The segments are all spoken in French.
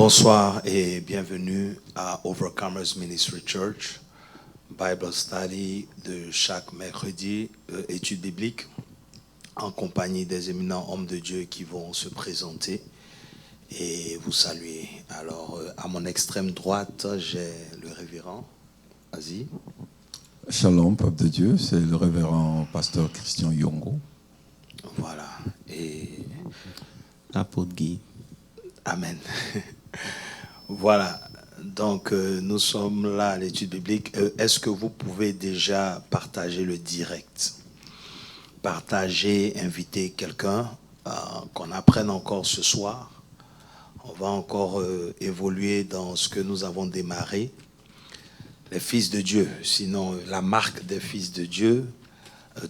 Bonsoir et bienvenue à Overcomers Ministry Church, Bible Study de chaque mercredi, étude biblique, en compagnie des éminents hommes de Dieu qui vont se présenter et vous saluer. Alors, à mon extrême droite, j'ai le révérend Azi. Shalom, peuple de Dieu, c'est le révérend pasteur Christian Yongo. Voilà, et l'apôtre Guy. Amen. Voilà, donc nous sommes là à l'étude biblique. Est-ce que vous pouvez déjà partager le direct? Partager, inviter quelqu'un, qu'on apprenne encore ce soir. On va encore évoluer dans ce que nous avons démarré. Les fils de Dieu, sinon la marque des fils de Dieu,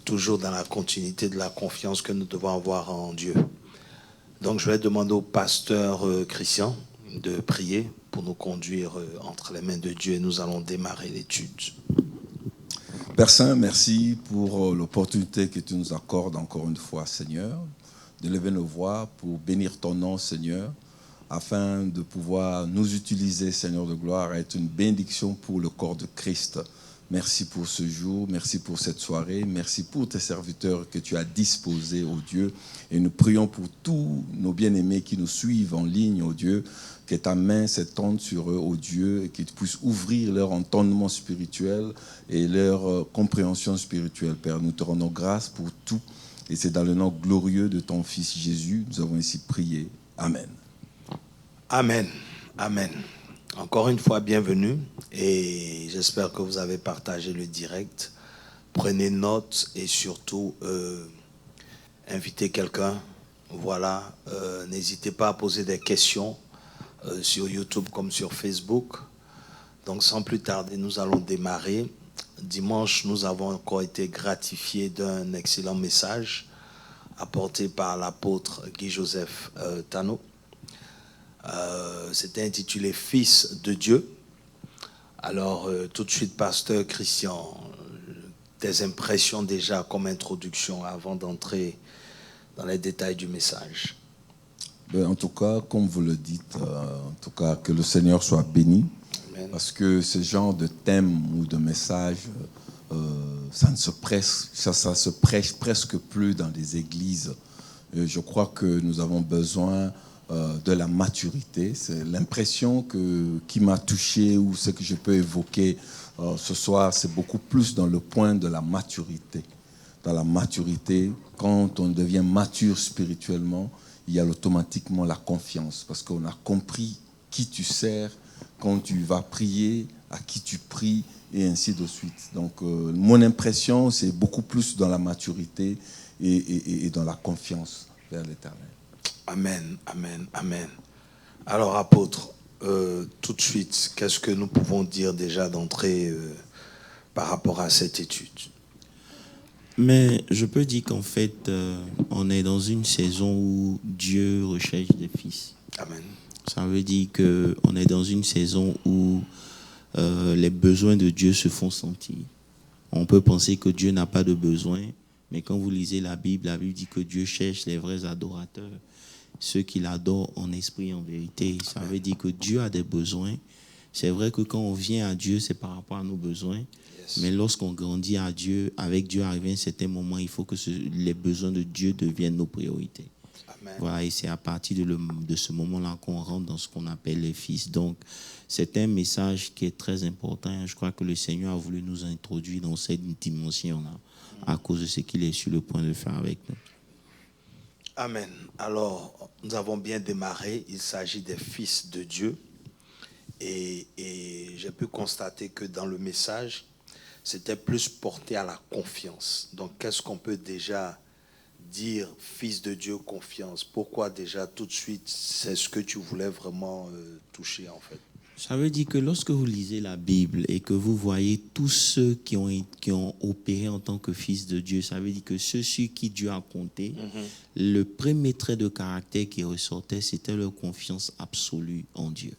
toujours dans la continuité de la confiance que nous devons avoir en Dieu. Donc je vais demander au pasteur Christian de prier pour nous conduire entre les mains de Dieu et nous allons démarrer l'étude. Père Saint, merci pour l'opportunité que tu nous accordes encore une fois, Seigneur, de lever nos voix pour bénir ton nom, Seigneur, afin de pouvoir nous utiliser, Seigneur de gloire, à être une bénédiction pour le corps de Christ. Merci pour ce jour, merci pour cette soirée, merci pour tes serviteurs que tu as disposés, ô Dieu. Et nous prions pour tous nos bien-aimés qui nous suivent en ligne, ô Dieu, que ta main s'étende sur eux, ô Dieu, et qu'ils puissent ouvrir leur entendement spirituel et leur compréhension spirituelle. Père, nous te rendons grâce pour tout. Et c'est dans le nom glorieux de ton Fils Jésus, nous avons ici prié. Amen. Amen. Amen. Encore une fois, bienvenue et j'espère que vous avez partagé le direct. Prenez note et surtout invitez quelqu'un. Voilà, n'hésitez pas à poser des questions sur YouTube comme sur Facebook. Donc sans plus tarder, nous allons démarrer. Dimanche, nous avons encore été gratifiés d'un excellent message apporté par l'apôtre Guy-Joseph Tano. C'était intitulé « Fils de Dieu ». Alors, tout de suite, pasteur Christian, tes impressions déjà comme introduction avant d'entrer dans les détails du message. En tout cas, comme vous le dites, en tout cas, que le Seigneur soit béni. Amen. Parce que ce genre de thème ou de message, ça se prêche presque plus dans les églises. Je crois que nous avons besoin de la maturité. C'est l'impression qui m'a touché ou ce que je peux évoquer ce soir, c'est beaucoup plus dans le point de la maturité. Dans la maturité, quand on devient mature spirituellement, il y a automatiquement la confiance parce qu'on a compris qui tu sers, quand tu vas prier, à qui tu pries et ainsi de suite. Donc mon impression, c'est beaucoup plus dans la maturité et dans la confiance vers l'Éternel. Amen, amen, amen. Alors, apôtre, tout de suite, qu'est-ce que nous pouvons dire déjà d'entrée par rapport à cette étude? Mais je peux dire qu'en fait, on est dans une saison où Dieu recherche des fils. Amen. Ça veut dire qu'on est dans une saison où les besoins de Dieu se font sentir. On peut penser que Dieu n'a pas de besoin, mais quand vous lisez la Bible dit que Dieu cherche les vrais adorateurs. Ceux qui l'adorent en esprit et en vérité. Ça veut dire que Dieu a des besoins. C'est vrai que quand on vient à Dieu, c'est par rapport à nos besoins. Yes. Mais lorsqu'on grandit à Dieu, avec Dieu arrivé à un certain moment, il faut que les besoins de Dieu deviennent nos priorités. Amen. Voilà, et c'est à partir de ce moment-là qu'on rentre dans ce qu'on appelle les fils. Donc, c'est un message qui est très important. Je crois que le Seigneur a voulu nous introduire dans cette dimension-là à cause de ce qu'il est sur le point de faire avec nous. Amen. Alors, nous avons bien démarré. Il s'agit des fils de Dieu. Et j'ai pu constater que dans le message, c'était plus porté à la confiance. Donc, qu'est-ce qu'on peut déjà dire, fils de Dieu, confiance? Pourquoi déjà tout de suite, c'est ce que tu voulais vraiment toucher en fait? Ça veut dire que lorsque vous lisez la Bible et que vous voyez tous ceux qui ont opéré en tant que fils de Dieu, ça veut dire que ceux sur qui Dieu a compté, le premier trait de caractère qui ressortait, c'était leur confiance absolue en Dieu.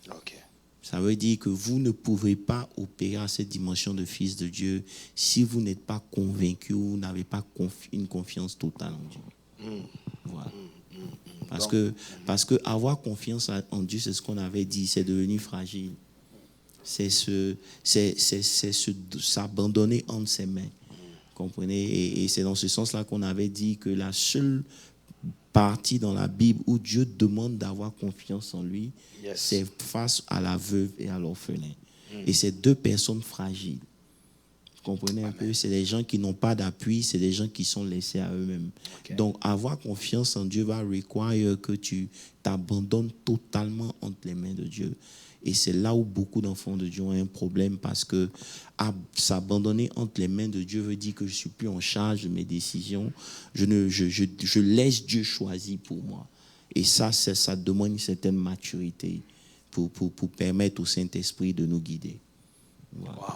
Okay. Ça veut dire que vous ne pouvez pas opérer à cette dimension de fils de Dieu si vous n'êtes pas convaincu ou vous n'avez pas une confiance totale en Dieu. Voilà. Parce que avoir confiance en Dieu, c'est ce qu'on avait dit, c'est devenu fragile. C'est s'abandonner entre ses mains. Comprenez? Et c'est dans ce sens-là qu'on avait dit que la seule partie dans la Bible où Dieu demande d'avoir confiance en lui, c'est face à la veuve et à l'orphelin. Et c'est deux personnes fragiles. Vous comprenez un peu? C'est des gens qui n'ont pas d'appui, c'est des gens qui sont laissés à eux-mêmes. Okay. Donc, avoir confiance en Dieu va require que tu t'abandonnes totalement entre les mains de Dieu. Et c'est là où beaucoup d'enfants de Dieu ont un problème, parce que s'abandonner entre les mains de Dieu veut dire que je ne suis plus en charge de mes décisions. Je laisse Dieu choisir pour moi. Et ça demande une certaine maturité pour permettre au Saint-Esprit de nous guider. Voilà. Wow.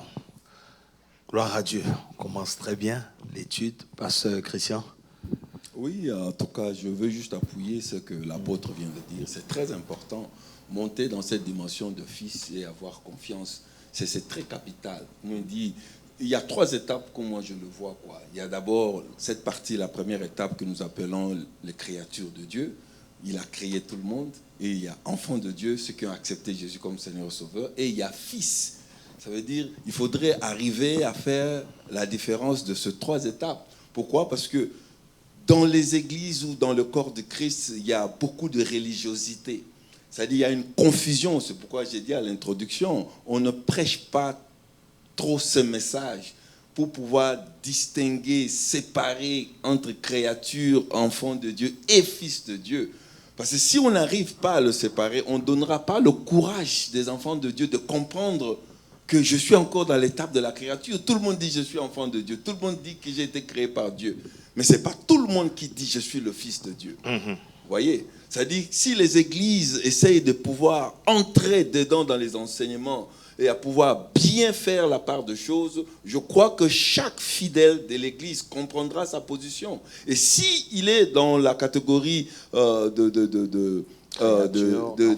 Gloire à Dieu. On commence très bien l'étude. Pasteur Christian. Oui, en tout cas, je veux juste appuyer ce que l'apôtre vient de dire. C'est très important. Monter dans cette dimension de fils et avoir confiance, c'est très capital. On dit, il y a 3 étapes comme moi je le vois, quoi. Il y a d'abord cette partie, la première étape que nous appelons les créatures de Dieu. Il a créé tout le monde. Et il y a enfants de Dieu, ceux qui ont accepté Jésus comme Seigneur et Sauveur. Et il y a fils. Ça veut dire qu'il faudrait arriver à faire la différence de ces 3 étapes. Pourquoi? Parce que dans les églises ou dans le corps de Christ, il y a beaucoup de religiosité. C'est-à-dire qu'il y a une confusion. C'est pourquoi j'ai dit à l'introduction, on ne prêche pas trop ce message pour pouvoir distinguer, séparer entre créatures, enfants de Dieu et fils de Dieu. Parce que si on n'arrive pas à le séparer, on ne donnera pas le courage des enfants de Dieu de comprendre que je suis encore dans l'étape de la créature. Tout le monde dit je suis enfant de Dieu. Tout le monde dit que j'ai été créé par Dieu. Mais ce n'est pas tout le monde qui dit je suis le fils de Dieu. Vous voyez? C'est-à-dire si les églises essayent de pouvoir entrer dedans dans les enseignements et à pouvoir bien faire la part de choses, je crois que chaque fidèle de l'église comprendra sa position. Et s'il est dans la catégorie de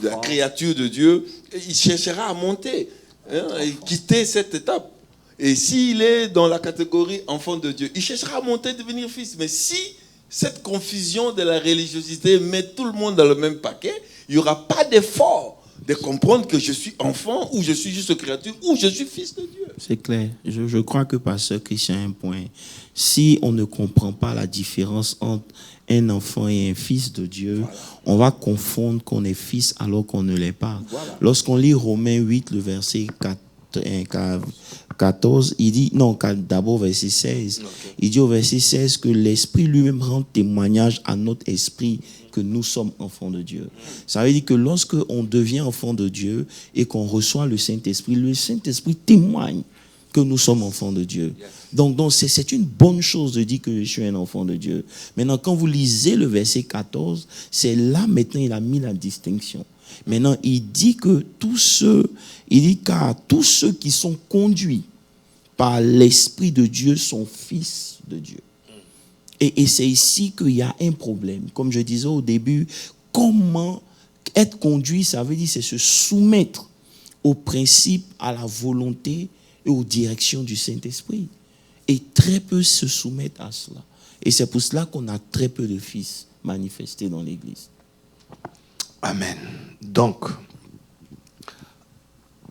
la créature de Dieu, il cherchera à monter. Et quitter cette étape. Et s'il est dans la catégorie enfant de Dieu, il cherchera à monter, devenir fils. Mais si cette confusion de la religiosité met tout le monde dans le même paquet, il n'y aura pas d'effort de comprendre que je suis enfant, ou je suis juste créature, ou je suis fils de Dieu. C'est clair. Je crois que Pasteur Christian a un point. Si on ne comprend pas la différence entre un enfant et un fils de Dieu, voilà, on va confondre qu'on est fils alors qu'on ne l'est pas. Voilà. Lorsqu'on lit Romains 8, le verset 14, il dit, non, d'abord verset 16, okay. Il dit au verset 16 que l'Esprit lui-même rend témoignage à notre esprit que nous sommes enfants de Dieu. Ça veut dire que lorsque on devient enfant de Dieu et qu'on reçoit le Saint-Esprit témoigne que nous sommes enfants de Dieu. Donc c'est une bonne chose de dire que je suis un enfant de Dieu. Maintenant, quand vous lisez le verset 14, c'est là maintenant il a mis la distinction. Maintenant, il dit que car tous ceux qui sont conduits par l'Esprit de Dieu sont fils de Dieu. Et c'est ici qu'il y a un problème. Comme je disais au début, comment être conduit, ça veut dire c'est se soumettre aux principes, à la volonté et aux directions du Saint-Esprit. Et très peu se soumettent à cela. Et c'est pour cela qu'on a très peu de fils manifestés dans l'Église. Amen. Donc,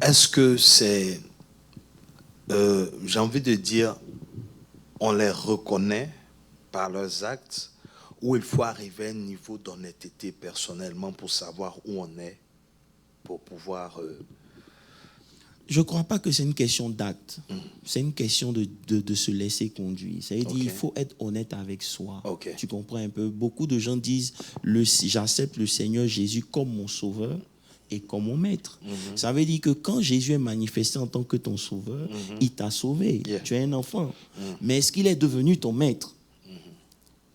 est-ce que c'est, j'ai envie de dire, on les reconnaît par leurs actes, ou il faut arriver à un niveau d'honnêteté personnellement pour savoir où on est, pour pouvoir... Je ne crois pas que c'est une question d'acte. C'est une question de se laisser conduire. C'est-à-dire qu'il faut être honnête avec soi. Tu comprends un peu? Beaucoup de gens disent j'accepte le Seigneur Jésus comme mon sauveur et comme mon maître. Ça veut dire que quand Jésus est manifesté en tant que ton sauveur, il t'a sauvé. Tu es un enfant. Mais est-ce qu'il est devenu ton maître?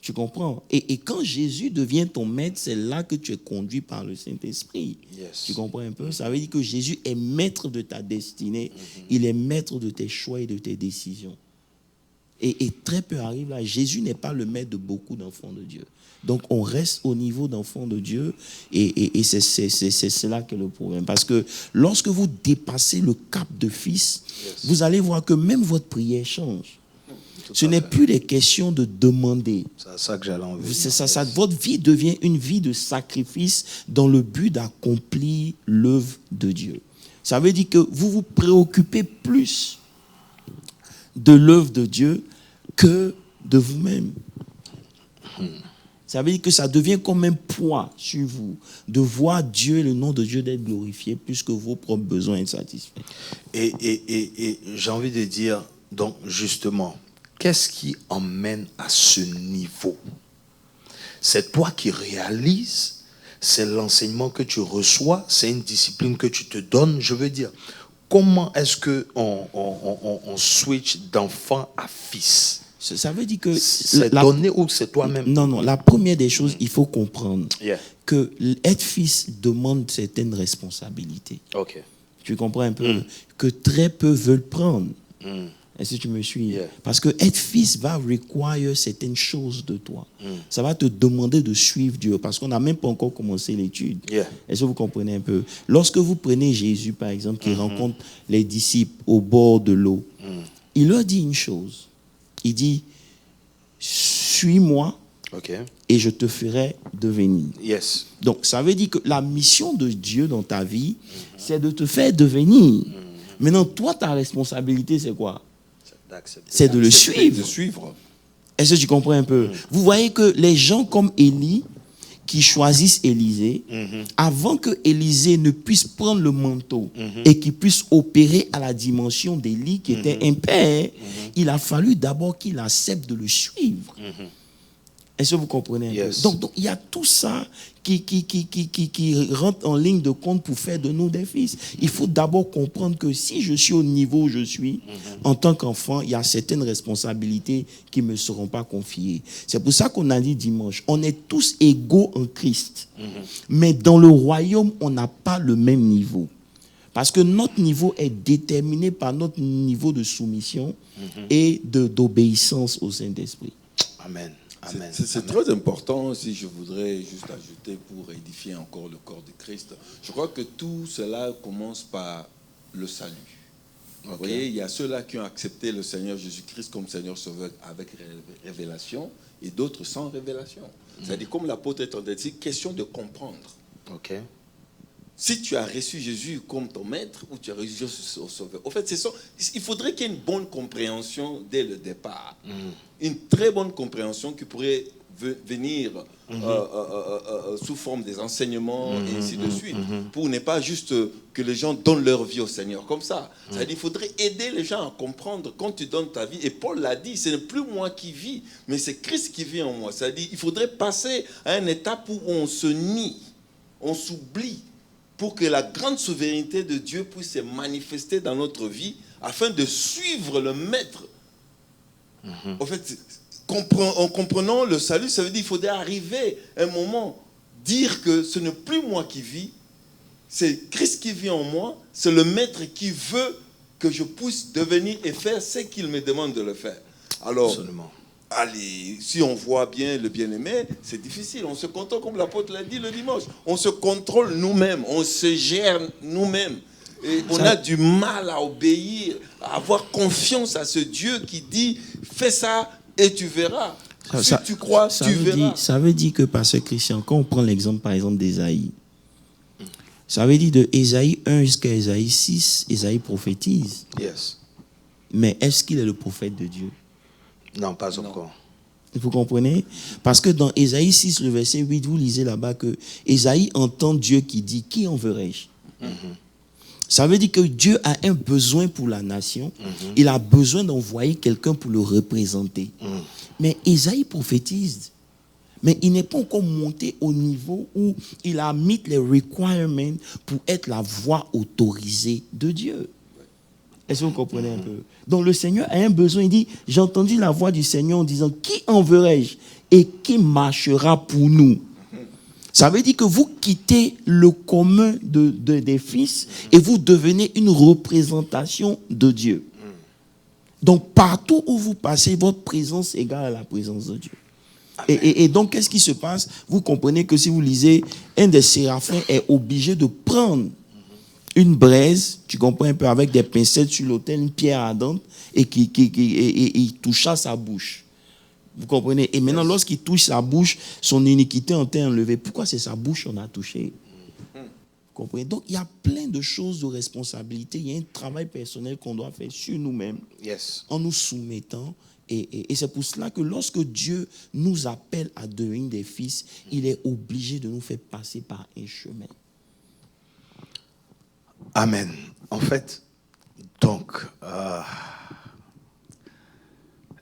Tu comprends? Et quand Jésus devient ton maître, c'est là que tu es conduit par le Saint-Esprit. Tu comprends un peu? Ça veut dire que Jésus est maître de ta destinée. Il est maître de tes choix et de tes décisions. Et très peu arrive là. Jésus n'est pas le maître de beaucoup d'enfants de Dieu. Donc on reste au niveau d'enfants de Dieu. Et c'est cela qui est le problème. Parce que lorsque vous dépassez le cap de fils, vous allez voir que même votre prière change. Ce n'est plus les questions de demander. C'est ça que j'allais en venir. C'est ça, votre vie devient une vie de sacrifice dans le but d'accomplir l'œuvre de Dieu. Ça veut dire que vous vous préoccupez plus de l'œuvre de Dieu que de vous-même. Ça veut dire que ça devient comme un poids sur vous de voir Dieu, le nom de Dieu d'être glorifié plus que vos propres besoins être satisfaits. Et j'ai envie de dire, donc justement, qu'est-ce qui emmène à ce niveau? C'est toi qui réalises, c'est l'enseignement que tu reçois, c'est une discipline que tu te donnes. Je veux dire, comment est-ce qu'on switch d'enfant à fils? Ça veut dire que... C'est donné ou c'est toi-même? Non, la première des choses, il faut comprendre Yeah. que être fils demande certaines responsabilités. Ok. Tu comprends un peu que très peu veulent prendre. Est-ce que tu me suis? Yeah. Parce que être fils va require certaines choses de toi. Ça va te demander de suivre Dieu parce qu'on n'a même pas encore commencé l'étude. Yeah. Est-ce que vous comprenez un peu? Lorsque vous prenez Jésus, par exemple, qui rencontre les disciples au bord de l'eau, il leur dit une chose. Il dit, suis-moi Ok. et je te ferai devenir. Yes. Donc, ça veut dire que la mission de Dieu dans ta vie, c'est de te faire devenir. Maintenant, toi, ta responsabilité, c'est quoi? C'est de le suivre. De suivre. Est-ce que tu comprends un peu? Vous voyez que les gens comme Élie, qui choisissent Élisée, avant que Élisée ne puisse prendre le manteau et qu'il puisse opérer à la dimension d'Élie, qui était un père, il a fallu d'abord qu'il accepte de le suivre. Est-ce que vous comprenez un peu? Donc, il y a tout ça qui rentre en ligne de compte pour faire de nous des fils. Il faut d'abord comprendre que si je suis au niveau où je suis, en tant qu'enfant, il y a certaines responsabilités qui ne me seront pas confiées. C'est pour ça qu'on a dit dimanche, on est tous égaux en Christ. Mais dans le royaume, on n'a pas le même niveau. Parce que notre niveau est déterminé par notre niveau de soumission et d'obéissance au Saint-Esprit. Amen. Amen. C'est très important, si je voudrais juste ajouter pour édifier encore le corps de Christ. Je crois que tout cela commence par le salut. Vous voyez, il y a ceux-là qui ont accepté le Seigneur Jésus-Christ comme Seigneur Sauveur avec révélation et d'autres sans révélation. C'est-à-dire, comme l'apôtre est en train de dire, question de comprendre. Ok. Si tu as reçu Jésus comme ton maître ou tu as reçu Jésus au Sauveur, en fait, il faudrait qu'il y ait une bonne compréhension dès le départ. Une très bonne compréhension qui pourrait venir sous forme des enseignements et ainsi de suite, pour ne pas juste que les gens donnent leur vie au Seigneur comme ça. C'est-à-dire qu'il faudrait aider les gens à comprendre quand tu donnes ta vie. Et Paul l'a dit, ce n'est plus moi qui vis, mais c'est Christ qui vit en moi. C'est-à-dire qu'il faudrait passer à une étape où on se nie, on s'oublie, pour que la grande souveraineté de Dieu puisse se manifester dans notre vie, afin de suivre le Maître. En fait, en comprenant le salut, ça veut dire qu'il faudrait arriver à un moment, dire que ce n'est plus moi qui vis, c'est Christ qui vit en moi, c'est le Maître qui veut que je puisse devenir et faire ce qu'il me demande de le faire. Alors, absolument. Allez, si on voit bien le bien-aimé, c'est difficile. On se contrôle, comme l'apôtre l'a dit le dimanche. On se contrôle nous-mêmes, on se gère nous-mêmes. Et on a du mal à obéir, à avoir confiance à ce Dieu qui dit « Fais ça et tu verras ». Si tu crois, tu verras. Ça veut dire que, Pasteur Christian, quand on prend l'exemple, par exemple, d'Ésaïe, ça veut dire de Ésaïe 1 jusqu'à Ésaïe 6, Ésaïe prophétise. Yes. Mais est-ce qu'il est le prophète de Dieu? Non, pas encore. Vous comprenez? Parce que dans Ésaïe 6, le verset 8, vous lisez là-bas que Ésaïe entend Dieu qui dit « Qui enverrai-je » Ça veut dire que Dieu a un besoin pour la nation. Il a besoin d'envoyer quelqu'un pour le représenter. Mais Ésaïe prophétise. Mais il n'est pas encore monté au niveau où il a mis les requirements pour être la voix autorisée de Dieu. Est-ce que vous comprenez un peu? Donc le Seigneur a un besoin. Il dit, j'ai entendu la voix du Seigneur en disant, qui enverrai-je et qui marchera pour nous? Ça veut dire que vous quittez le commun des fils et vous devenez une représentation de Dieu. Donc partout où vous passez, votre présence égale à la présence de Dieu. Et donc qu'est-ce qui se passe? Vous comprenez que si vous lisez, un des séraphins est obligé de prendre une braise, tu comprends un peu, avec des pincettes sur l'autel, une pierre ardente, et il toucha sa bouche. Vous comprenez? Et maintenant, lorsqu'il touche sa bouche, son iniquité en est enlevée. Pourquoi c'est sa bouche qu'on a touché? Vous comprenez? Donc, il y a plein de choses de responsabilité. Il y a un travail personnel qu'on doit faire sur nous-mêmes, en nous soumettant. Et c'est pour cela que lorsque Dieu nous appelle à devenir des fils, il est obligé de nous faire passer par un chemin. Amen. En fait, donc,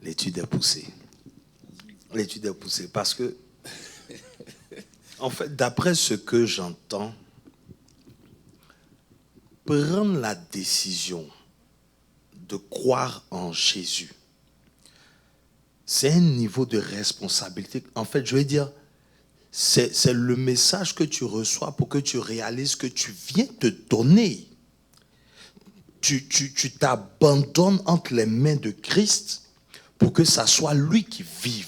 l'étude est poussée. L'étude est poussée parce que, en fait, d'après ce que j'entends, prendre la décision de croire en Jésus, c'est un niveau de responsabilité. En fait, je veux dire, c'est le message que tu reçois pour que tu réalises que tu viens te donner. Tu t'abandonnes entre les mains de Christ pour que ça soit lui qui vive.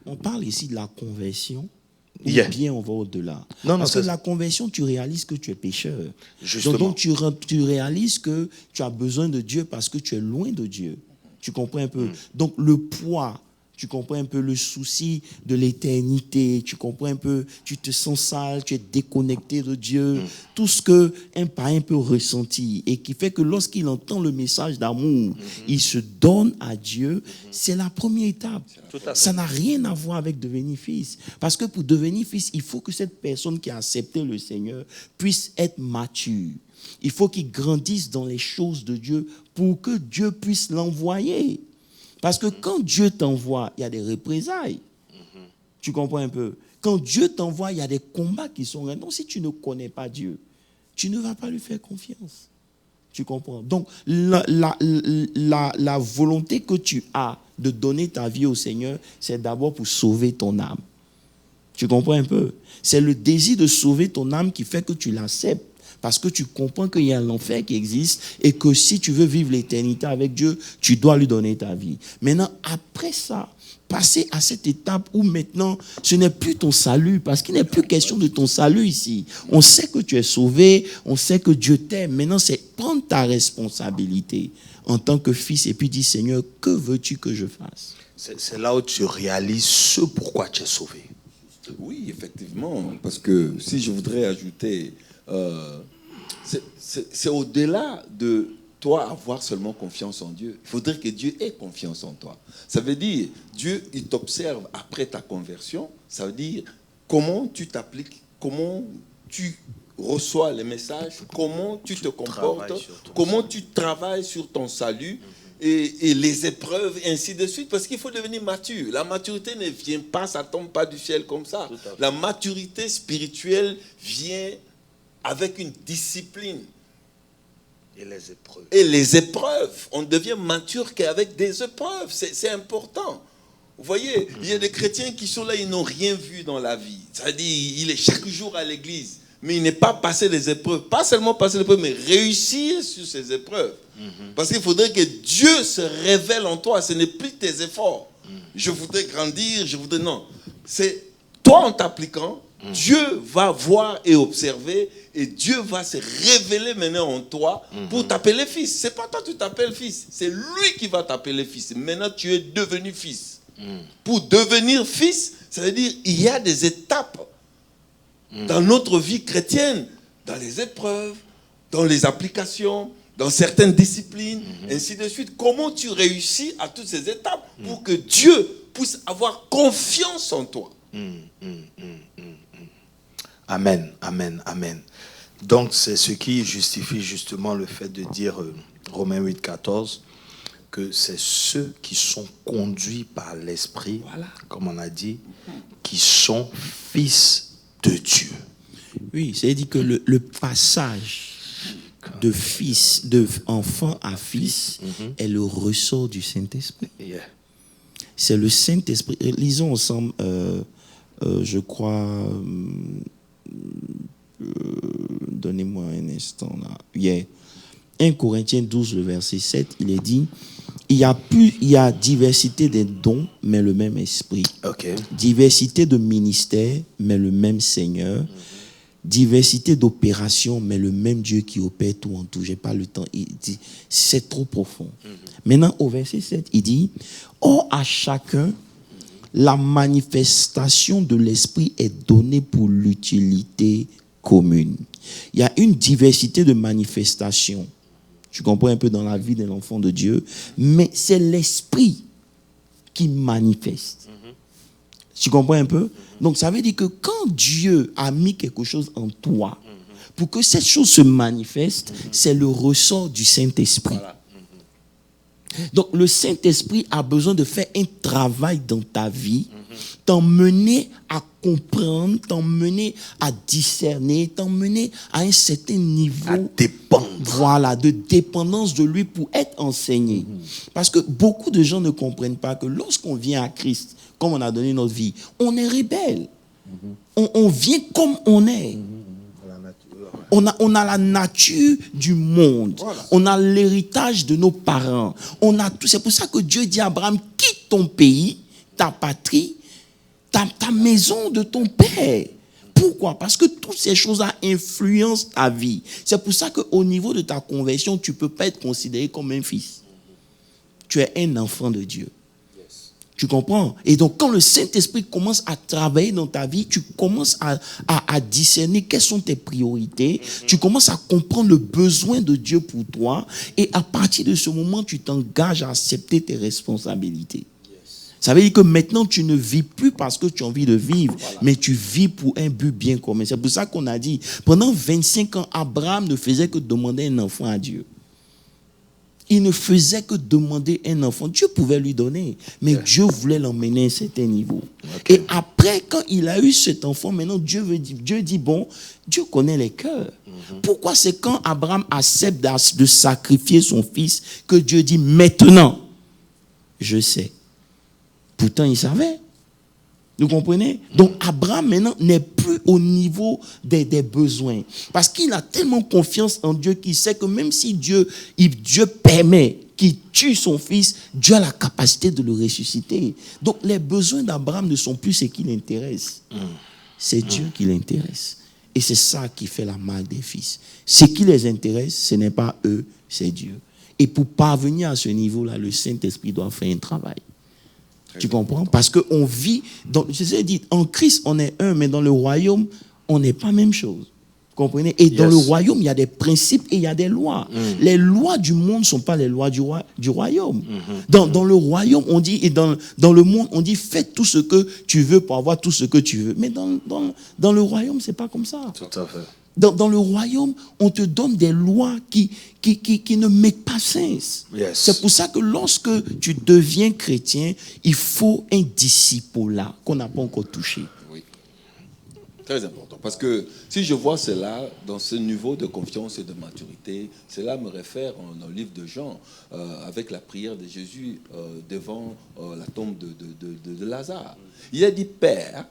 On parle ici de la conversion. Ou bien on va au-delà. Parce que la conversion, tu réalises que tu es pécheur. Justement. Donc tu réalises que tu as besoin de Dieu parce que tu es loin de Dieu. Tu comprends un peu? Donc le poids, tu comprends un peu le souci de l'éternité, tu comprends un peu, tu te sens sale, tu es déconnecté de Dieu. Tout ce qu'un païen peut ressentir et qui fait que lorsqu'il entend le message d'amour, il se donne à Dieu, c'est la première étape. Ça n'a rien à voir avec devenir fils. Parce que pour devenir fils, il faut que cette personne qui a accepté le Seigneur puisse être mature. Il faut qu'il grandisse dans les choses de Dieu pour que Dieu puisse l'envoyer. Parce que quand Dieu t'envoie, il y a des représailles. Tu comprends un peu? Quand Dieu t'envoie, il y a des combats qui sont là. Donc, si tu ne connais pas Dieu, tu ne vas pas lui faire confiance. Tu comprends? Donc, la volonté que tu as de donner ta vie au Seigneur, c'est d'abord pour sauver ton âme. Tu comprends un peu? C'est le désir de sauver ton âme qui fait que tu l'acceptes. Parce que tu comprends qu'il y a un enfer qui existe et que si tu veux vivre l'éternité avec Dieu, tu dois lui donner ta vie. Maintenant, après ça, passer à cette étape où maintenant, ce n'est plus ton salut, parce qu'il n'est plus question de ton salut ici. On sait que tu es sauvé, on sait que Dieu t'aime. Maintenant, c'est prendre ta responsabilité en tant que fils et puis dire, Seigneur, que veux-tu que je fasse? C'est là où tu réalises ce pourquoi tu es sauvé. Oui, effectivement, parce que si je voudrais ajouter... c'est au-delà de toi avoir seulement confiance en Dieu. Il faudrait que Dieu ait confiance en toi. Ça veut dire, Dieu, il t'observe après ta conversion. Ça veut dire comment tu t'appliques, comment tu reçois les messages, comment tu te comportes, comment tu travailles sur ton salut et les épreuves, et ainsi de suite. Parce qu'il faut devenir mature. La maturité ne vient pas, ça ne tombe pas du ciel comme ça. La maturité spirituelle vient avec une discipline. Et les épreuves. On devient mature qu'avec des épreuves. C'est important. Vous voyez, il y a des chrétiens qui sont là, ils n'ont rien vu dans la vie. C'est-à-dire, il est chaque jour à l'église. Mais il n'est pas passé les épreuves. Pas seulement passer les épreuves, mais réussir sur ces épreuves. Parce qu'il faudrait que Dieu se révèle en toi. Ce n'est plus tes efforts. Je voudrais grandir, non. C'est toi en t'appliquant. Dieu va voir et observer et Dieu va se révéler maintenant en toi pour t'appeler fils. C'est pas toi qui t'appelles fils, c'est lui qui va t'appeler fils. Maintenant tu es devenu fils. Pour devenir fils, ça veut dire il y a des étapes dans notre vie chrétienne, dans les épreuves, dans les applications, dans certaines disciplines, ainsi de suite. Comment tu réussis à toutes ces étapes pour que Dieu puisse avoir confiance en toi. Amen, amen, amen. Donc, c'est ce qui justifie justement le fait de dire, Romains 8, 14, que c'est ceux qui sont conduits par l'Esprit, comme on a dit, qui sont fils de Dieu. Oui, c'est-à-dire que le passage de fils, de enfant à fils, est le ressort du Saint-Esprit. C'est le Saint-Esprit. Lisons ensemble, je crois... donnez-moi un instant là. 1 Corinthiens 12, le verset 7, il est dit, il y a diversité des dons, mais le même esprit. Diversité de ministères, mais le même Seigneur. diversité d'opérations, mais le même Dieu qui opère tout en tout. Je n'ai pas le temps. Il dit, c'est trop profond. Maintenant, au verset 7, il dit, or à chacun, la manifestation de l'Esprit est donnée pour l'utilité commune. Il y a une diversité de manifestations. Tu comprends un peu dans la vie d'un enfant de Dieu, mais c'est l'Esprit qui manifeste. Tu comprends un peu? Donc ça veut dire que quand Dieu a mis quelque chose en toi, pour que cette chose se manifeste, c'est le ressort du Saint-Esprit. Voilà. Donc le Saint-Esprit a besoin de faire un travail dans ta vie, t'emmener à comprendre, t'emmener à discerner, t'emmener à un certain niveau voilà, de dépendance de lui pour être enseigné. Parce que beaucoup de gens ne comprennent pas que lorsqu'on vient à Christ, comme on a donné notre vie, on est rebelle. On vient comme on est. On a la nature du monde. Voilà. On a l'héritage de nos parents. On a tout. C'est pour ça que Dieu dit à Abraham, quitte ton pays, ta patrie, ta maison de ton père. Pourquoi? Parce que toutes ces choses-là influencent ta vie. C'est pour ça qu'au niveau de ta conversion, tu ne peux pas être considéré comme un fils. Tu es un enfant de Dieu. Tu comprends? Et donc, quand le Saint-Esprit commence à travailler dans ta vie, tu commences à discerner quelles sont tes priorités. Tu commences à comprendre le besoin de Dieu pour toi. Et à partir de ce moment, tu t'engages à accepter tes responsabilités. Ça veut dire que maintenant, tu ne vis plus parce que tu as envie de vivre, mais tu vis pour un but bien commun. C'est pour ça qu'on a dit, pendant 25 ans, Abraham ne faisait que demander un enfant à Dieu. Il ne faisait que demander un enfant. Dieu pouvait lui donner, mais Dieu voulait l'emmener à un certain niveau. Okay. Et après, quand il a eu cet enfant, maintenant Dieu dit, bon, Dieu connaît les cœurs. Pourquoi c'est quand Abraham accepte de sacrifier son fils que Dieu dit, maintenant, je sais. Pourtant, il savait. Vous comprenez? Donc, Abraham, maintenant, n'est plus au niveau des besoins. Parce qu'il a tellement confiance en Dieu qu'il sait que même si Dieu permet qu'il tue son fils, Dieu a la capacité de le ressusciter. Donc, les besoins d'Abraham ne sont plus ce qui l'intéresse. C'est Dieu qui l'intéresse. Et c'est ça qui fait la marque des fils. Ce qui les intéresse, ce n'est pas eux, c'est Dieu. Et pour parvenir à ce niveau-là, le Saint-Esprit doit faire un travail. Tu comprends? Parce qu'on vit, je sais dit, en Christ, on est un, mais dans le royaume, on n'est pas la même chose. Vous comprenez? Et dans le royaume, il y a des principes et il y a des lois. Les lois du monde ne sont pas les lois du royaume. Dans le royaume, on dit, et dans le monde, on dit, fais tout ce que tu veux pour avoir tout ce que tu veux. Mais dans le royaume, ce n'est pas comme ça. Tout à fait. Dans le royaume, on te donne des lois qui ne make pas sens. C'est pour ça que lorsque tu deviens chrétien, il faut un disciple-là qu'on n'a pas encore touché. Oui, très important. Parce que si je vois cela dans ce niveau de confiance et de maturité, cela me réfère au livre de Jean, avec la prière de Jésus devant la tombe de Lazare. Il a dit, Père,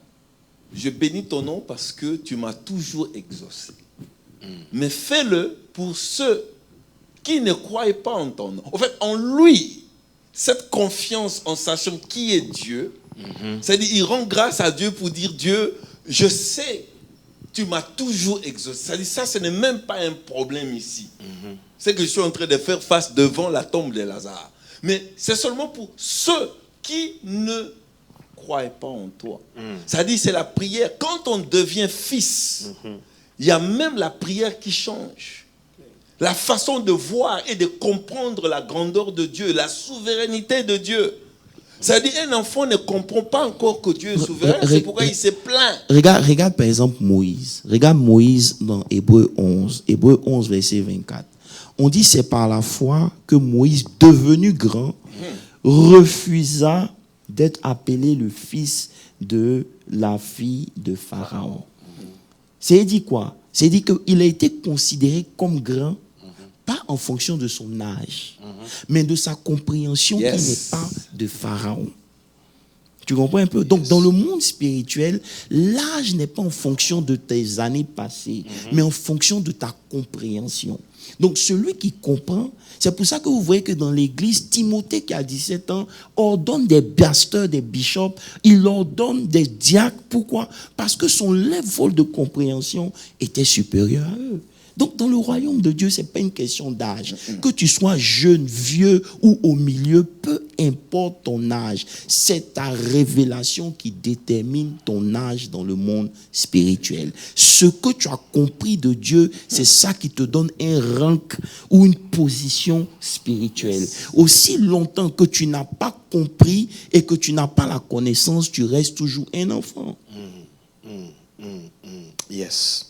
je bénis ton nom parce que tu m'as toujours exaucé. Mais fais-le pour ceux qui ne croient pas en ton nom. En fait, en lui, cette confiance en sachant qui est Dieu, c'est-à-dire il rend grâce à Dieu pour dire, Dieu, je sais, tu m'as toujours exaucé. C'est-à-dire ça, ce n'est même pas un problème ici. C'est que je suis en train de faire face devant la tombe de Lazare. Mais c'est seulement pour ceux qui ne croient pas en toi. C'est-à-dire c'est la prière. Quand on devient fils, il y a même la prière qui change. La façon de voir et de comprendre la grandeur de Dieu, la souveraineté de Dieu. C'est-à-dire un enfant ne comprend pas encore que Dieu est souverain, c'est pourquoi il se plaint. Regarde par exemple Moïse. Regarde Moïse dans Hébreux 11. Hébreux 11, verset 24. On dit c'est par la foi que Moïse, devenu grand, refusa d'être appelé le fils de la fille de Pharaon. C'est dit quoi? C'est dit qu'il a été considéré comme grand, pas en fonction de son âge, mais de sa compréhension qui n'est pas de Pharaon. Tu comprends un peu? Donc, dans le monde spirituel, l'âge n'est pas en fonction de tes années passées, mais en fonction de ta compréhension. Donc, celui qui comprend, c'est pour ça que vous voyez que dans l'église, Timothée qui a 17 ans ordonne des pasteurs, des bishops, il ordonne des diacres. Pourquoi? Parce que son level de compréhension était supérieur à eux. Donc, dans le royaume de Dieu, ce n'est pas une question d'âge. Que tu sois jeune, vieux ou au milieu, peu importe ton âge, c'est ta révélation qui détermine ton âge dans le monde spirituel. Ce que tu as compris de Dieu, c'est ça qui te donne un rank ou une position spirituelle. Aussi longtemps que tu n'as pas compris et que tu n'as pas la connaissance, tu restes toujours un enfant. Yes.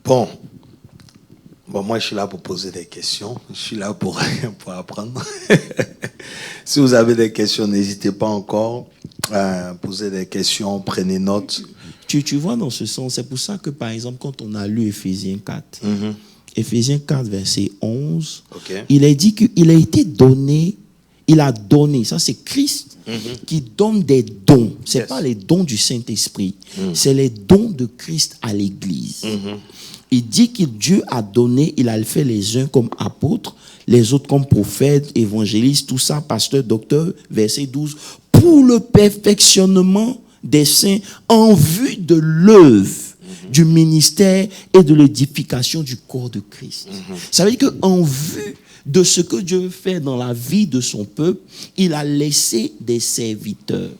Bon, moi je suis là pour poser des questions. Je suis là pour apprendre. Si vous avez des questions, n'hésitez pas encore à poser des questions, prenez note. Tu vois dans ce sens, c'est pour ça que par exemple, quand on a lu Éphésiens 4, Éphésiens 4, verset 11, il a dit qu'il a été donné, il a donné, ça c'est Christ qui donne des dons. Ce n'est pas les dons du Saint-Esprit, c'est les dons de Christ à l'Église. Il dit que Dieu a donné, il a fait les uns comme apôtres, les autres comme prophètes, évangélistes, tout ça, pasteurs, docteurs, verset 12, pour le perfectionnement des saints en vue de l'œuvre du ministère et de l'édification du corps de Christ. Ça veut dire qu'en vue de ce que Dieu fait dans la vie de son peuple, il a laissé des serviteurs,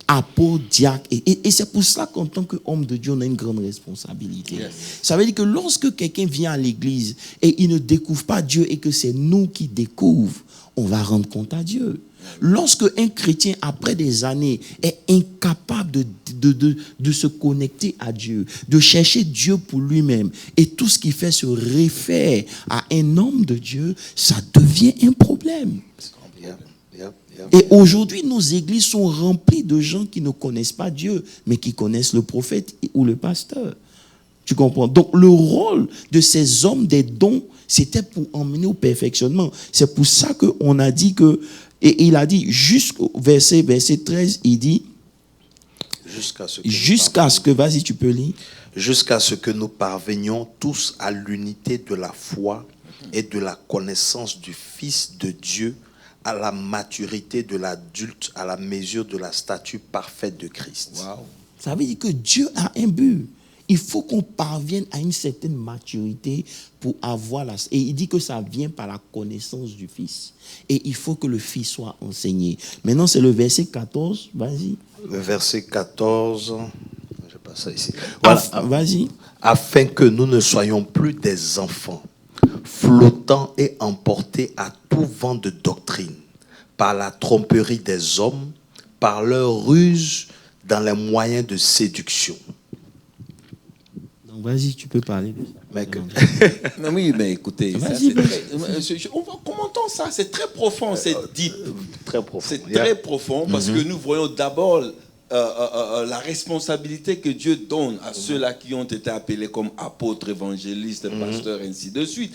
apôtres, diacres. Et c'est pour ça qu'en tant qu'homme de Dieu, on a une grande responsabilité. Ça veut dire que lorsque quelqu'un vient à l'église et il ne découvre pas Dieu et que c'est nous qui découvrons, on va rendre compte à Dieu. Lorsque un chrétien, après des années, est incapable de se connecter à Dieu, de chercher Dieu pour lui-même, et tout ce qu'il fait se réfère à un homme de Dieu, ça devient un problème. Et aujourd'hui, nos églises sont remplies de gens qui ne connaissent pas Dieu, mais qui connaissent le prophète ou le pasteur. Tu comprends? Donc, le rôle de ces hommes des dons, c'était pour emmener au perfectionnement. C'est pour ça qu'on a dit que, et il a dit, jusqu'au verset 13, il dit, jusqu'à ce que, vas-y, tu peux lire. Jusqu'à ce que nous parvenions tous à l'unité de la foi et de la connaissance du Fils de Dieu, à la maturité de l'adulte, à la mesure de la stature parfaite de Christ. Wow. Ça veut dire que Dieu a un but. Il faut qu'on parvienne à une certaine maturité pour avoir la... Et il dit que ça vient par la connaissance du Fils. Et il faut que le Fils soit enseigné. Maintenant, c'est le verset 14. Vas-y. Le verset 14... Je passe ça ici. Voilà. Vas-y. Afin que nous ne soyons plus des enfants, flottant et emportés à tout vent de doctrine, par la tromperie des hommes, par leur ruse dans les moyens de séduction. Donc vas-y, tu peux parler de ça. Non, oui, mais écoutez, commentons ça, c'est très profond, c'est deep. Très profond. C'est très profond parce que nous voyons d'abord la responsabilité que Dieu donne à ceux-là qui ont été appelés comme apôtres, évangélistes, pasteurs, ainsi de suite.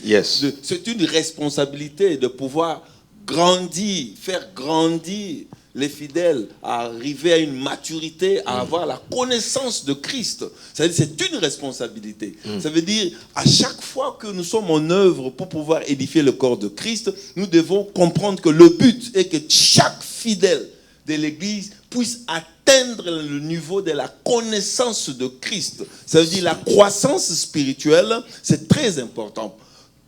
C'est une responsabilité de pouvoir grandir, faire grandir les fidèles à arriver à une maturité, à avoir la connaissance de Christ. C'est une responsabilité. Ça veut dire, à chaque fois que nous sommes en œuvre pour pouvoir édifier le corps de Christ, nous devons comprendre que le but est que chaque fidèle de l'Église puisse atteindre le niveau de la connaissance de Christ. Ça veut dire la croissance spirituelle, c'est très important.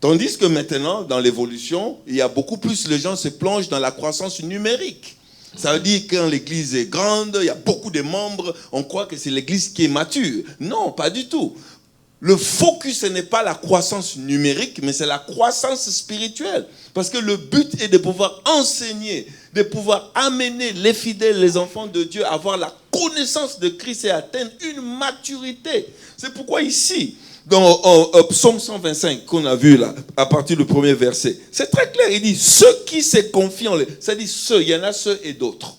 Tandis que maintenant, dans l'évolution, il y a beaucoup plus, les gens se plongent dans la croissance numérique. Ça veut dire que quand l'église est grande, il y a beaucoup de membres, on croit que c'est l'église qui est mature. Non, pas du tout. Le focus, ce n'est pas la croissance numérique, mais c'est la croissance spirituelle. Parce que le but est de pouvoir enseigner, de pouvoir amener les fidèles, les enfants de Dieu à avoir la connaissance de Christ et atteindre une maturité. C'est pourquoi ici, dans Psaume 125 qu'on a vu là, à partir du premier verset, c'est très clair, il dit, ceux qui se confient en lui, ça dit ceux, il y en a ceux et d'autres.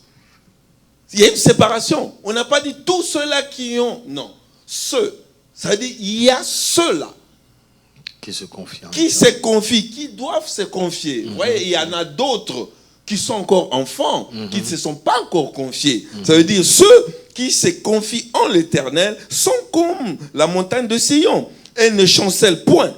Il y a une séparation. On n'a pas dit tous ceux-là qui ont, non, ceux. Ça dit, il y a ceux-là qui se confient. Qui se confient, qui doivent se confier. Vous voyez, il y en a d'autres. qui sont encore enfants, qui ne se sont pas encore confiés. Ça veut dire ceux qui se confient en l'Éternel sont comme la montagne de Sion. Elle ne chancelle point.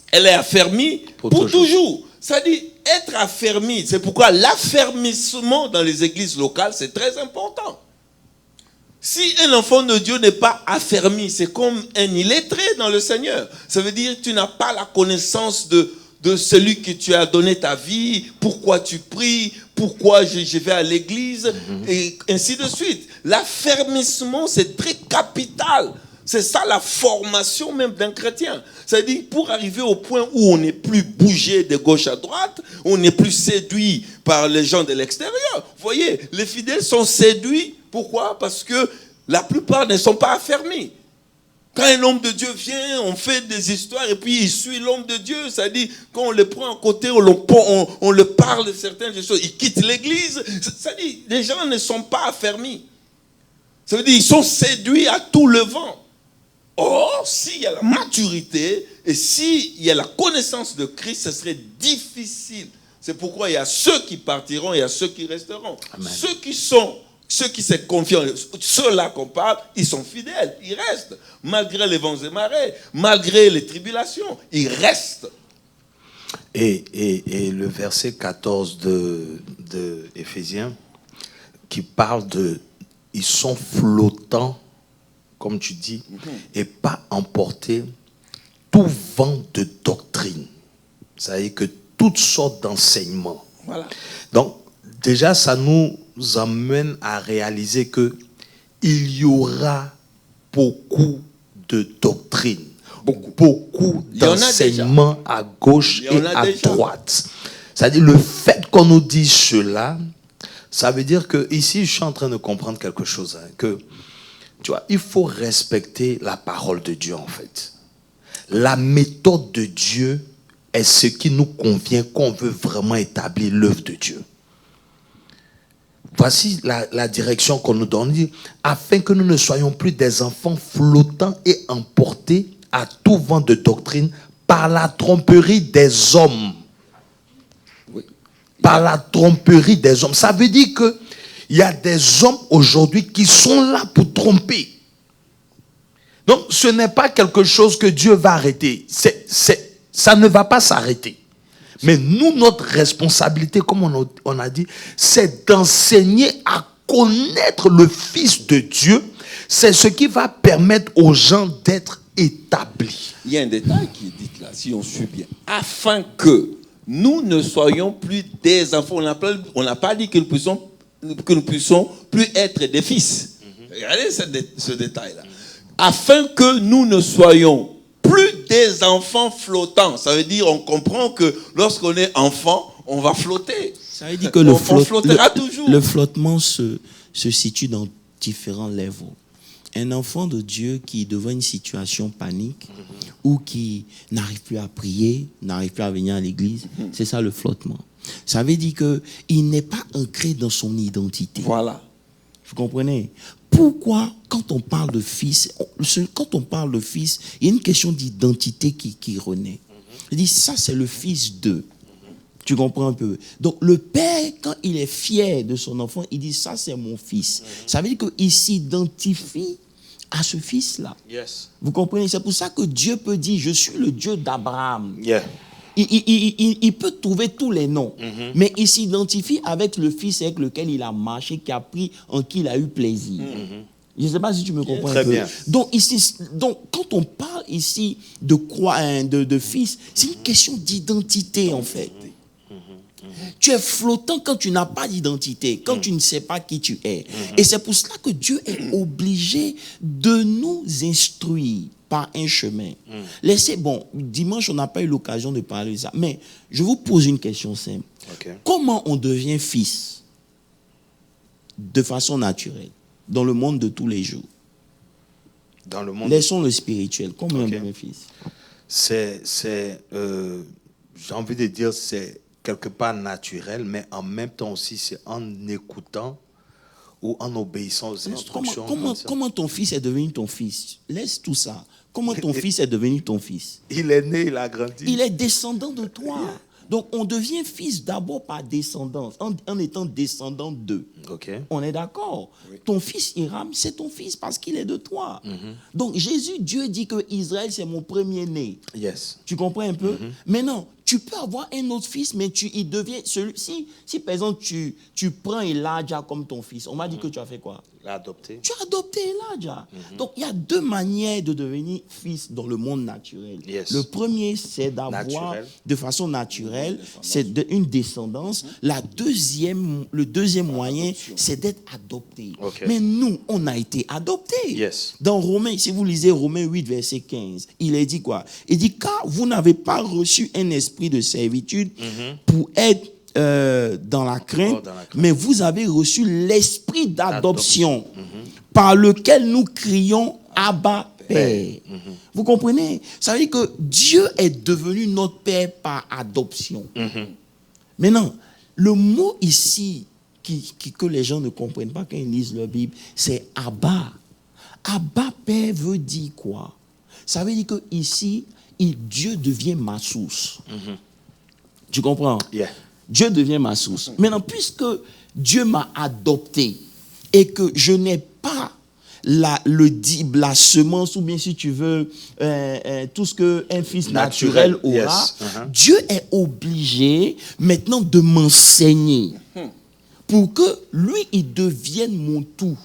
Elle est affermie pour toujours. Ça dit être affermi. C'est pourquoi l'affermissement dans les églises locales, c'est très important. Si un enfant de Dieu n'est pas affermi, c'est comme un illettré dans le Seigneur. Ça veut dire que tu n'as pas la connaissance de celui que tu as donné ta vie, pourquoi tu pries, pourquoi je vais à l'église, et ainsi de suite. L'affermissement, c'est très capital. C'est ça la formation même d'un chrétien. C'est-à-dire, pour arriver au point où on n'est plus bougé de gauche à droite, on n'est plus séduit par les gens de l'extérieur. Vous voyez, les fidèles sont séduits. Pourquoi? Parce que la plupart ne sont pas affermis. Quand un homme de Dieu vient, on fait des histoires et puis il suit l'homme de Dieu. C'est-à-dire, quand on le prend à côté, on le parle de certaines choses, il quitte l'église. C'est-à-dire, les gens ne sont pas affermis. Ça veut dire, ils sont séduits à tout le vent. Or, s'il y a la maturité et s'il y a la connaissance de Christ, ce serait difficile. C'est pourquoi il y a ceux qui partiront et il y a ceux qui resteront. Amen. Ceux qui se confient, ceux-là qu'on parle, ils sont fidèles, ils restent. Malgré les vents et marées, malgré les tribulations, ils restent. Et le verset 14 de Éphésiens, qui parle de... Ils sont flottants, comme tu dis, et pas emportés tout vent de doctrine. C'est-à-dire que toutes sortes d'enseignements. Voilà. Donc, déjà, ça nous amène à réaliser que il y aura beaucoup de doctrines, beaucoup d'enseignements à gauche et à droite. C'est-à-dire, le fait qu'on nous dise cela, ça veut dire que ici, je suis en train de comprendre quelque chose, que tu vois, il faut respecter la parole de Dieu, en fait. La méthode de Dieu est ce qui nous convient quand on veut vraiment établir l'œuvre de Dieu. Voici la direction qu'on nous donne, afin que nous ne soyons plus des enfants flottants et emportés à tout vent de doctrine par la tromperie des hommes. Oui. Par la tromperie des hommes. Ça veut dire que il y a des hommes aujourd'hui qui sont là pour tromper. Donc, ce n'est pas quelque chose que Dieu va arrêter. Ça ne va pas s'arrêter. Mais nous, notre responsabilité, comme on a dit, c'est d'enseigner à connaître le Fils de Dieu. C'est ce qui va permettre aux gens d'être établis. Il y a un détail qui est dit là, si on suit bien. Afin que nous ne soyons plus des enfants. On n'a pas dit que nous puissions plus être des fils. Regardez ce détail-là. Afin que nous ne soyons plus des enfants flottants. Ça veut dire, on comprend que lorsqu'on est enfant, on va flotter. Ça veut dire que on flottera toujours. Le flottement se situe dans différents levels. Un enfant de Dieu qui, devant une situation panique, ou qui n'arrive plus à prier, n'arrive plus à venir à l'église, c'est ça le flottement. Ça veut dire qu'il n'est pas ancré dans son identité. Voilà. Vous comprenez? Pourquoi, quand on parle de fils, il y a une question d'identité qui renaît. Il dit, ça c'est le fils d'eux. Tu comprends un peu? Donc le père, quand il est fier de son enfant, il dit, ça c'est mon fils. Ça veut dire qu'il s'identifie à ce fils-là. Yes. Vous comprenez? C'est pour ça que Dieu peut dire, je suis le Dieu d'Abraham. Yeah. Il peut trouver tous les noms, mais il s'identifie avec le fils avec lequel il a marché, qui a pris, en qui il a eu plaisir. Je ne sais pas si tu me comprends. Très bien. Donc, quand on parle ici de fils, c'est une question d'identité, en fait. Tu es flottant quand tu n'as pas d'identité, quand tu ne sais pas qui tu es. Et c'est pour cela que Dieu est obligé de nous instruire par un chemin. Dimanche, on n'a pas eu l'occasion de parler de ça. Mais je vous pose une question simple. Okay. Comment on devient fils de façon naturelle dans le monde de tous les jours? Dans le monde. Laissons le spirituel. Comment on devient fils? J'ai envie de dire, c'est quelque part naturel, mais en même temps aussi, c'est en écoutant ou en obéissant aux instructions. Comment ton fils est devenu ton fils? Laisse tout ça. Comment ton fils est devenu ton fils? Il est né, il a grandi. Il est descendant de toi. Donc, on devient fils d'abord par descendance, en étant descendant d'eux. Okay. On est d'accord. Oui. Ton fils Hiram, c'est ton fils parce qu'il est de toi. Donc, Dieu dit que Israël, c'est mon premier-né. Yes. Tu comprends un peu? Maintenant, tu peux avoir un autre fils, mais il devient celui. Si par exemple, tu prends Elijah comme ton fils, on m'a dit que tu as fait quoi? L'adopter. Tu as adopté Elijah. Donc, il y a deux manières de devenir fils dans le monde naturel. Yes. Le premier, c'est d'avoir de façon naturelle, c'est une descendance. Le deuxième moyen, c'est d'être adopté. Okay. Mais nous, on a été adoptés. Yes. Dans Romains, si vous lisez Romains 8, verset 15, il est dit quoi? Il dit, car vous n'avez pas reçu un esprit de servitude pour être dans la crainte, mais vous avez reçu l'esprit d'adoption par lequel nous crions Abba Père. Vous comprenez? Ça veut dire que Dieu est devenu notre Père par adoption. Maintenant, le mot ici que les gens ne comprennent pas quand ils lisent leur Bible, c'est Abba. Abba Père veut dire quoi? Ça veut dire que ici, Dieu devient ma source. Tu comprends? Yeah. Dieu devient ma source. Maintenant, puisque Dieu m'a adopté et que je n'ai pas la semence, ou bien si tu veux, tout ce qu'un fils naturel aura, yes. Dieu est obligé maintenant de m'enseigner pour que lui, il devienne mon tout.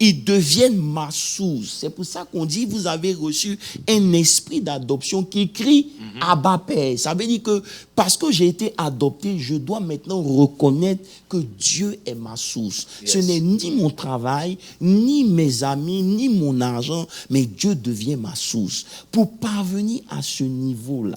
Ils deviennent ma source. C'est pour ça qu'on dit, vous avez reçu un esprit d'adoption qui crie Abba Père. Ça veut dire que parce que j'ai été adopté, je dois maintenant reconnaître que Dieu est ma source. Yes. Ce n'est ni mon travail, ni mes amis, ni mon argent, mais Dieu devient ma source. Pour parvenir à ce niveau-là,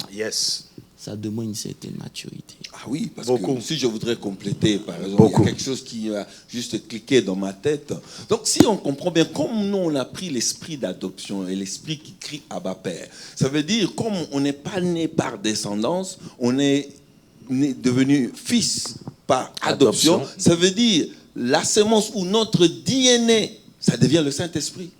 ça demande une certaine maturité. Ah oui, parce que si je voudrais compléter, par exemple, il y a quelque chose qui a juste cliqué dans ma tête. Donc, si on comprend bien, comme nous, on a pris l'esprit d'adoption et l'esprit qui crie Abba Père, ça veut dire, comme on n'est pas né par descendance, on est devenu fils par adoption. Ça veut dire, la semence ou notre DNA, ça devient le Saint-Esprit.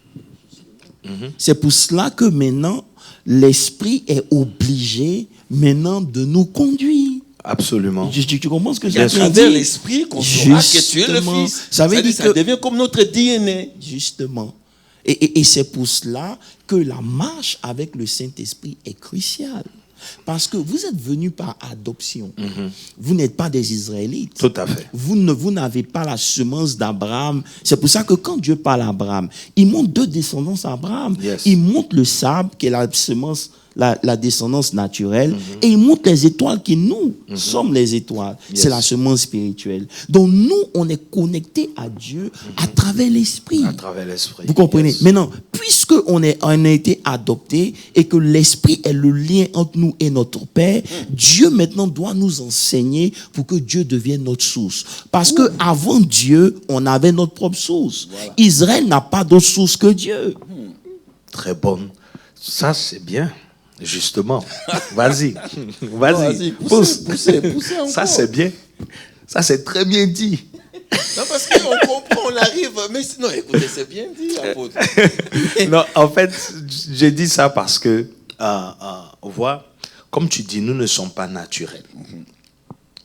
C'est pour cela que maintenant, l'Esprit est obligé maintenant de nous conduire. Absolument. Tu comprends ce que j'ai dit? À travers l'Esprit qu'on saura que tu es le Fils. Ça devient comme notre DNA. Justement. Et c'est pour cela que la marche avec le Saint-Esprit est cruciale. Parce que vous êtes venus par adoption. Vous n'êtes pas des Israélites. Tout à fait. Vous n'avez pas la semence d'Abraham. C'est pour ça que quand Dieu parle à Abraham, il montre deux descendances à Abraham. Il montre le sable, qui est la semence, la descendance naturelle, et il montre les étoiles qui nous sommes les étoiles. C'est la semence spirituelle. Donc nous, on est connectés à Dieu à travers l'Esprit. À travers l'Esprit. Vous comprenez? Maintenant, puisque on a été adopté et que l'Esprit est le lien entre nous et notre Père, Dieu maintenant doit nous enseigner pour que Dieu devienne notre source. Parce que avant Dieu, on avait notre propre source. Voilà. Israël n'a pas d'autre source que Dieu. Très bonne. Ça, c'est bien. Justement. Vas-y. Poussez ça, c'est bien. Ça, c'est très bien dit. Non, parce qu'on comprend, on arrive. Mais non, écoutez, c'est bien dit, apôtre. Non, en fait, j'ai dit ça parce que, on voit, comme tu dis, nous ne sommes pas naturels.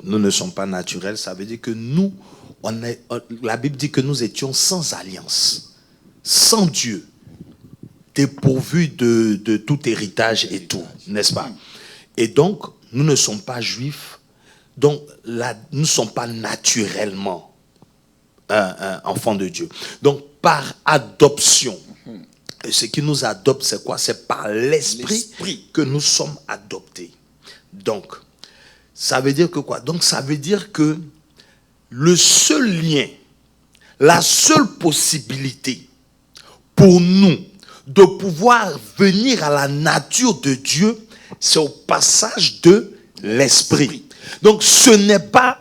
Nous ne sommes pas naturels. Ça veut dire que nous, la Bible dit que nous étions sans alliance, sans Dieu, dépourvus de tout héritage et tout, n'est-ce pas? Et donc, nous ne sommes pas juifs. Donc, nous ne sommes pas naturellement enfants de Dieu. Donc, par adoption, ce qui nous adopte, c'est quoi? C'est par l'Esprit que nous sommes adoptés. Donc, ça veut dire que quoi? Donc, ça veut dire que le seul lien, la seule possibilité pour nous de pouvoir venir à la nature de Dieu, c'est au passage de l'Esprit. Donc, ce n'est pas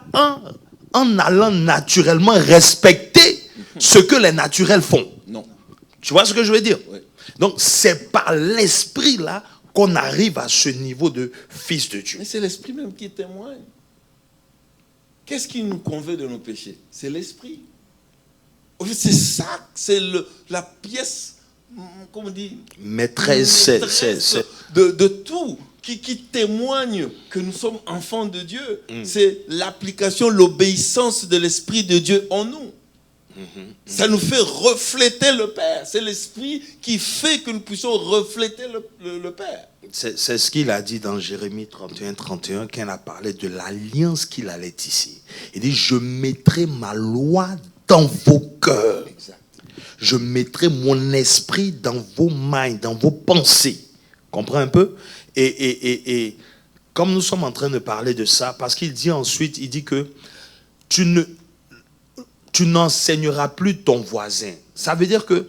en allant naturellement respecter ce que les naturels font. Non. Tu vois ce que je veux dire? Oui. Donc, c'est par l'Esprit là qu'on arrive à ce niveau de fils de Dieu. Mais c'est l'Esprit même qui témoigne. Qu'est-ce qui nous convainc de nos péchés? C'est l'Esprit. C'est ça, c'est la pièce comment on dit, maîtresse de tout, qui témoigne que nous sommes enfants de Dieu. C'est l'application, l'obéissance de l'Esprit de Dieu en nous. Ça nous fait refléter le Père. C'est l'Esprit qui fait que nous puissions refléter le Père. C'est ce qu'il a dit dans Jérémie 31, quand il a parlé de l'alliance qu'il allait tisser. Il dit, je mettrai ma loi dans vos cœurs. Exact. Je mettrai mon esprit dans vos minds, dans vos pensées. Comprends un peu? Et comme nous sommes en train de parler de ça, parce qu'il dit ensuite, il dit que tu n'enseigneras plus ton voisin. Ça veut dire que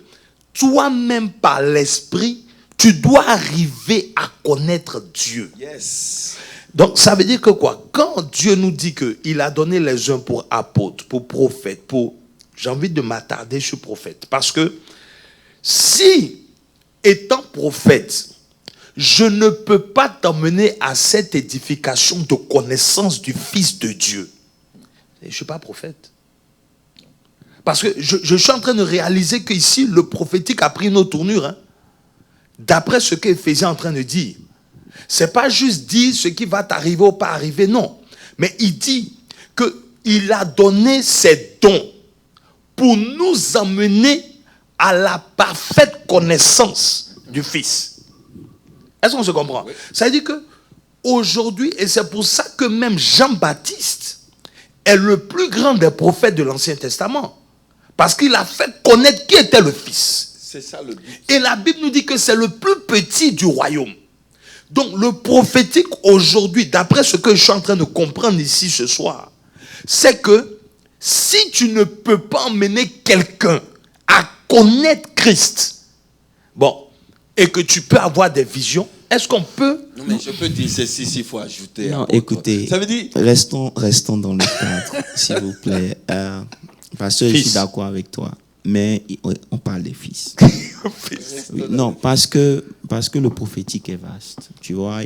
toi-même, par l'esprit, tu dois arriver à connaître Dieu. Yes. Donc, ça veut dire que quoi? Quand Dieu nous dit qu'il a donné les uns pour apôtres, pour prophètes, j'ai envie de m'attarder sur prophète. Parce que si, étant prophète, je ne peux pas t'emmener à cette édification de connaissance du Fils de Dieu, je ne suis pas prophète. Parce que je suis en train de réaliser qu'ici, le prophétique a pris une autre tournure. Hein. D'après ce qu'Éphésiens est en train de dire. Ce n'est pas juste dire ce qui va t'arriver ou pas arriver, non. Mais il dit qu'il a donné ses dons pour nous emmener à la parfaite connaissance du Fils. Est-ce qu'on se comprend? Oui. Ça veut dire qu'aujourd'hui, et c'est pour ça que même Jean-Baptiste est le plus grand des prophètes de l'Ancien Testament. Parce qu'il a fait connaître qui était le Fils. C'est ça le but. Et la Bible nous dit que c'est le plus petit du royaume. Donc le prophétique aujourd'hui, d'après ce que je suis en train de comprendre ici ce soir, c'est que si tu ne peux pas emmener quelqu'un à connaître Christ, bon, et que tu peux avoir des visions, est-ce qu'on peut... Non, mais je peux dire ceci s'il faut ajouter. Non, écoutez, ça veut dire... restons dans le cadre, s'il vous plaît. Pasteur, je suis d'accord avec toi, mais on parle des fils. Oui, non, parce que le prophétique est vaste, tu vois.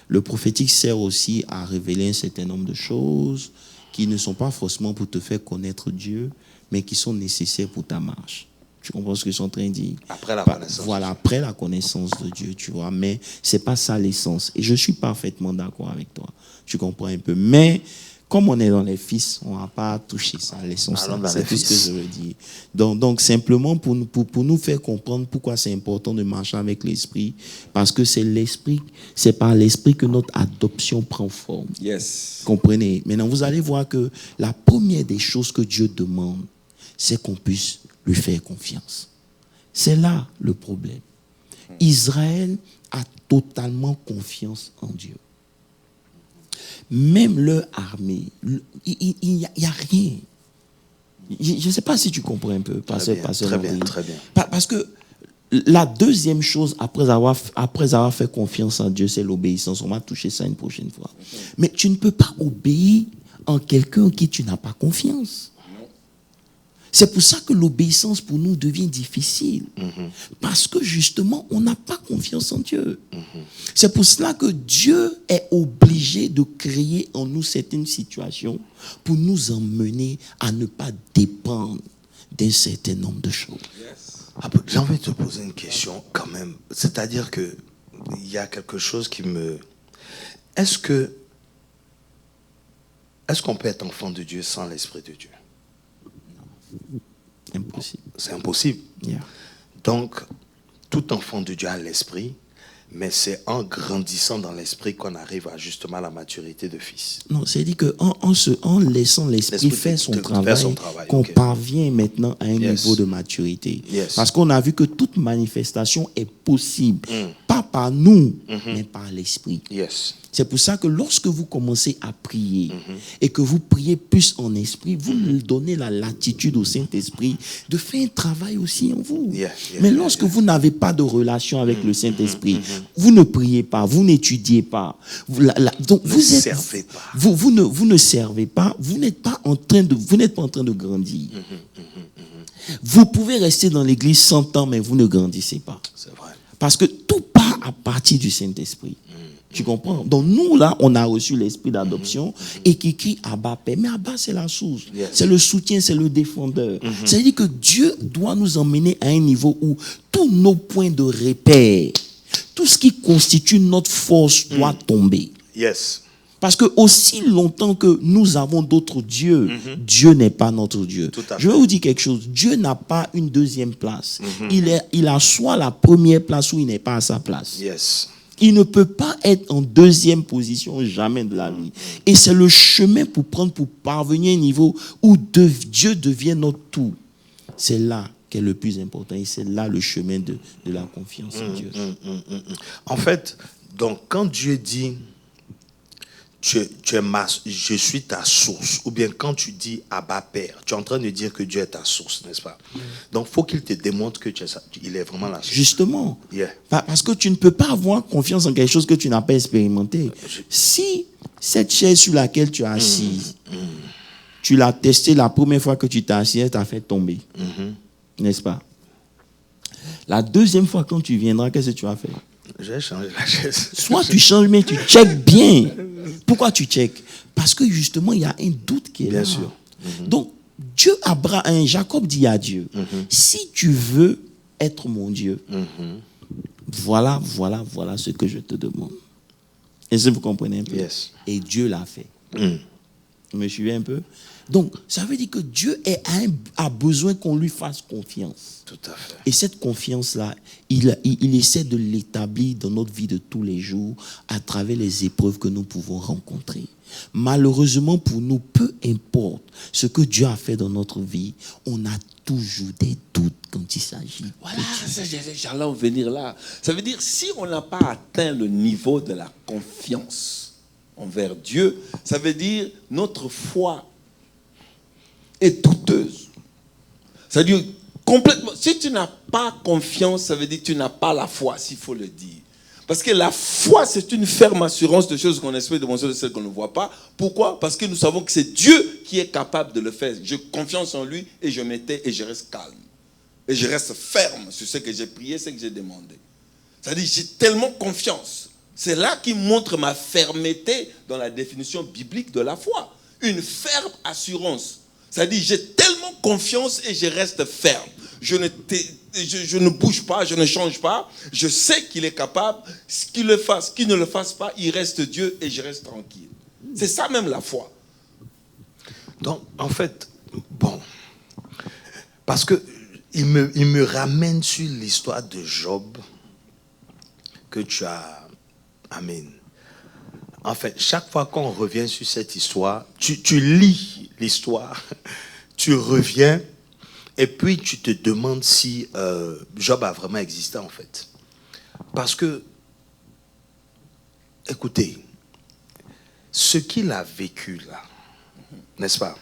Le prophétique sert aussi à révéler un certain nombre de choses qui ne sont pas forcément pour te faire connaître Dieu, mais qui sont nécessaires pour ta marche. Tu comprends ce que je suis en train de dire? Après la connaissance. Voilà, après la connaissance de Dieu, tu vois. Mais c'est pas ça l'essence. Et je suis parfaitement d'accord avec toi. Tu comprends un peu. Mais comme on est dans les fils, on ne va pas toucher ça, l'essence. C'est tout ce que je veux dire. Donc simplement pour nous faire comprendre pourquoi c'est important de marcher avec l'esprit, parce que c'est par l'esprit que notre adoption prend forme. Yes. Comprenez? Maintenant, vous allez voir que la première des choses que Dieu demande, c'est qu'on puisse lui faire confiance. C'est là le problème. Israël a totalement confiance en Dieu. Même leur armée, il n'y a rien. Je ne sais pas si tu comprends un peu. Très bien. Parce que la deuxième chose, après avoir fait confiance en Dieu, c'est l'obéissance. On va toucher ça une prochaine fois. Mais tu ne peux pas obéir en quelqu'un en qui tu n'as pas confiance. C'est pour ça que l'obéissance pour nous devient difficile. Parce que justement, on n'a pas confiance en Dieu. C'est pour cela que Dieu est obligé de créer en nous certaines situations pour nous emmener à ne pas dépendre d'un certain nombre de choses. J'ai envie de te poser une question quand même. C'est-à-dire qu'il y a quelque chose qui me... Est-ce qu'on peut être enfant de Dieu sans l'Esprit de Dieu? Impossible. C'est impossible. Yeah. Donc, tout enfant de Dieu a l'esprit, mais c'est en grandissant dans l'esprit qu'on arrive à justement la maturité de fils. Non, c'est-à-dire qu'en laissant l'esprit faire son travail, qu'on parvient maintenant à un niveau de maturité. Parce qu'on a vu que toute manifestation est possible, pas par nous, mais par l'esprit. C'est pour ça que lorsque vous commencez à prier et que vous priez plus en esprit, vous donnez la latitude au Saint-Esprit de faire un travail aussi en vous. Mais lorsque vous n'avez pas de relation avec le Saint-Esprit, vous ne priez pas, vous n'étudiez pas. Donc vous ne servez pas, vous n'êtes pas en train de grandir. Vous pouvez rester dans l'église 100 ans, mais vous ne grandissez pas. C'est vrai. Parce que tout part à partir du Saint-Esprit. Tu comprends? Donc nous, là, on a reçu l'esprit d'adoption et qui crie Abba Père. Mais Abba, c'est la source. C'est le soutien, c'est le défendeur. C'est-à-dire que Dieu doit nous emmener à un niveau où tous nos points de repère, tout ce qui constitue notre force doit tomber. Yes. Parce que aussi longtemps que nous avons d'autres dieux, Dieu n'est pas notre Dieu. Je vais vous dire quelque chose. Dieu n'a pas une deuxième place. Il a soit la première place ou il n'est pas à sa place. Yes. Il ne peut pas être en deuxième position jamais de la vie. Et c'est le chemin pour parvenir à un niveau où Dieu devient notre tout. C'est là qu'est le plus important. Et c'est là le chemin de la confiance en Dieu. En fait, donc quand Dieu dit je suis ta source, ou bien quand tu dis Abba Père, tu es en train de dire que Dieu est ta source, n'est-ce pas? Donc il faut qu'il te démontre que il est vraiment la source. Justement. Yeah. Parce que tu ne peux pas avoir confiance en quelque chose que tu n'as pas expérimenté. Si cette chaise sur laquelle tu es assise, tu l'as testée la première fois que tu t'es assis, elle t'a fait tomber. N'est-ce pas? La deuxième fois quand tu viendras, qu'est-ce que tu vas faire? J'ai changé la chaise. Soit tu changes, mais tu checkes bien. Pourquoi tu checkes? Parce que justement, il y a un doute qui est là. Bien sûr. Donc, Jacob dit à Dieu, si tu veux être mon Dieu, voilà ce que je te demande. Est-ce que vous comprenez un peu? Yes. Et Dieu l'a fait. Vous me suivez un peu? Donc, ça veut dire que Dieu a besoin qu'on lui fasse confiance. Tout à fait. Et cette confiance-là, il essaie de l'établir dans notre vie de tous les jours à travers les épreuves que nous pouvons rencontrer. Malheureusement pour nous, peu importe ce que Dieu a fait dans notre vie, on a toujours des doutes quand il s'agit. Voilà, j'allais en venir là. Ça veut dire, si on n'a pas atteint le niveau de la confiance envers Dieu, ça veut dire notre foi est douteuse. Ça veut dire complètement. Si tu n'as pas confiance, ça veut dire que tu n'as pas la foi, s'il faut le dire. Parce que la foi, c'est une ferme assurance de choses qu'on espère, de celles qu'on ne voit pas. Pourquoi? Parce que nous savons que c'est Dieu qui est capable de le faire. J'ai confiance en lui et je m'étais et je reste calme. Et je reste ferme sur ce que j'ai prié, ce que j'ai demandé. C'est-à-dire, j'ai tellement confiance. C'est là qui montre ma fermeté dans la définition biblique de la foi. Une ferme assurance. C'est-à-dire, j'ai tellement confiance et je reste ferme. Je ne bouge pas, je ne change pas. Je sais qu'il est capable. Qu'il le fasse, qu'il ne le fasse pas, il reste Dieu et je reste tranquille. C'est ça même la foi. Donc, en fait, bon, parce que il me ramène sur l'histoire de Job que tu as. Amen. En fait, chaque fois qu'on revient sur cette histoire, tu lis l'histoire, tu reviens, et puis tu te demandes si Job a vraiment existé, en fait. Parce que, écoutez, ce qu'il a vécu là, n'est-ce pas?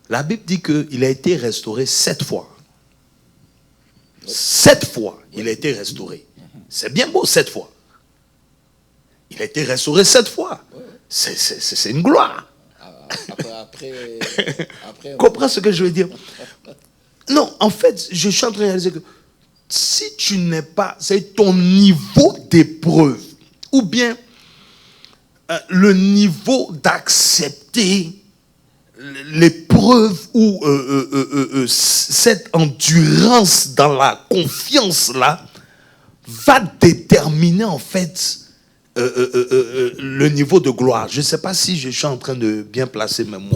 La Bible dit qu'il a été restauré 7 fois. 7 fois, il a été restauré. C'est bien beau, 7 fois. Il a été restauré 7 fois. C'est une gloire. Après, comprends ce que je veux dire? Non, en fait, je suis en train de réaliser que si tu n'es pas, c'est ton niveau d'épreuve, ou bien le niveau d'accepter l'épreuve ou cette endurance dans la confiance là va déterminer en fait le niveau de gloire. Je ne sais pas si je suis en train de bien placer mes mots.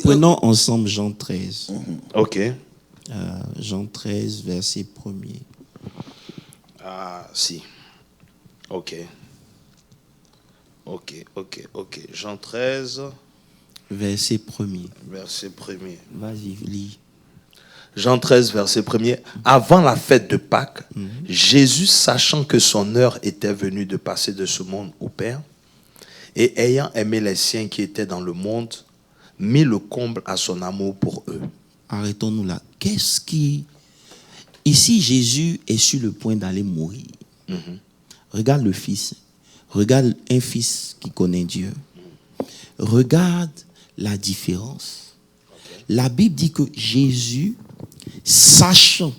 Prenons ensemble Jean 13. Ok. Jean 13, verset 1er. Ah, si. Ok. Jean 13. Verset 1er. Verset 1er. Vas-y, lis. Jean 13, verset 1er. Avant la fête de Pâques, Jésus, sachant que son heure était venue de passer de ce monde au Père, et ayant aimé les siens qui étaient dans le monde, mit le comble à son amour pour eux. Arrêtons-nous là. Ici, Jésus est sur le point d'aller mourir. Regarde le Fils. Regarde un Fils qui connaît Dieu. Regarde la différence. La Bible dit que Jésus, sachant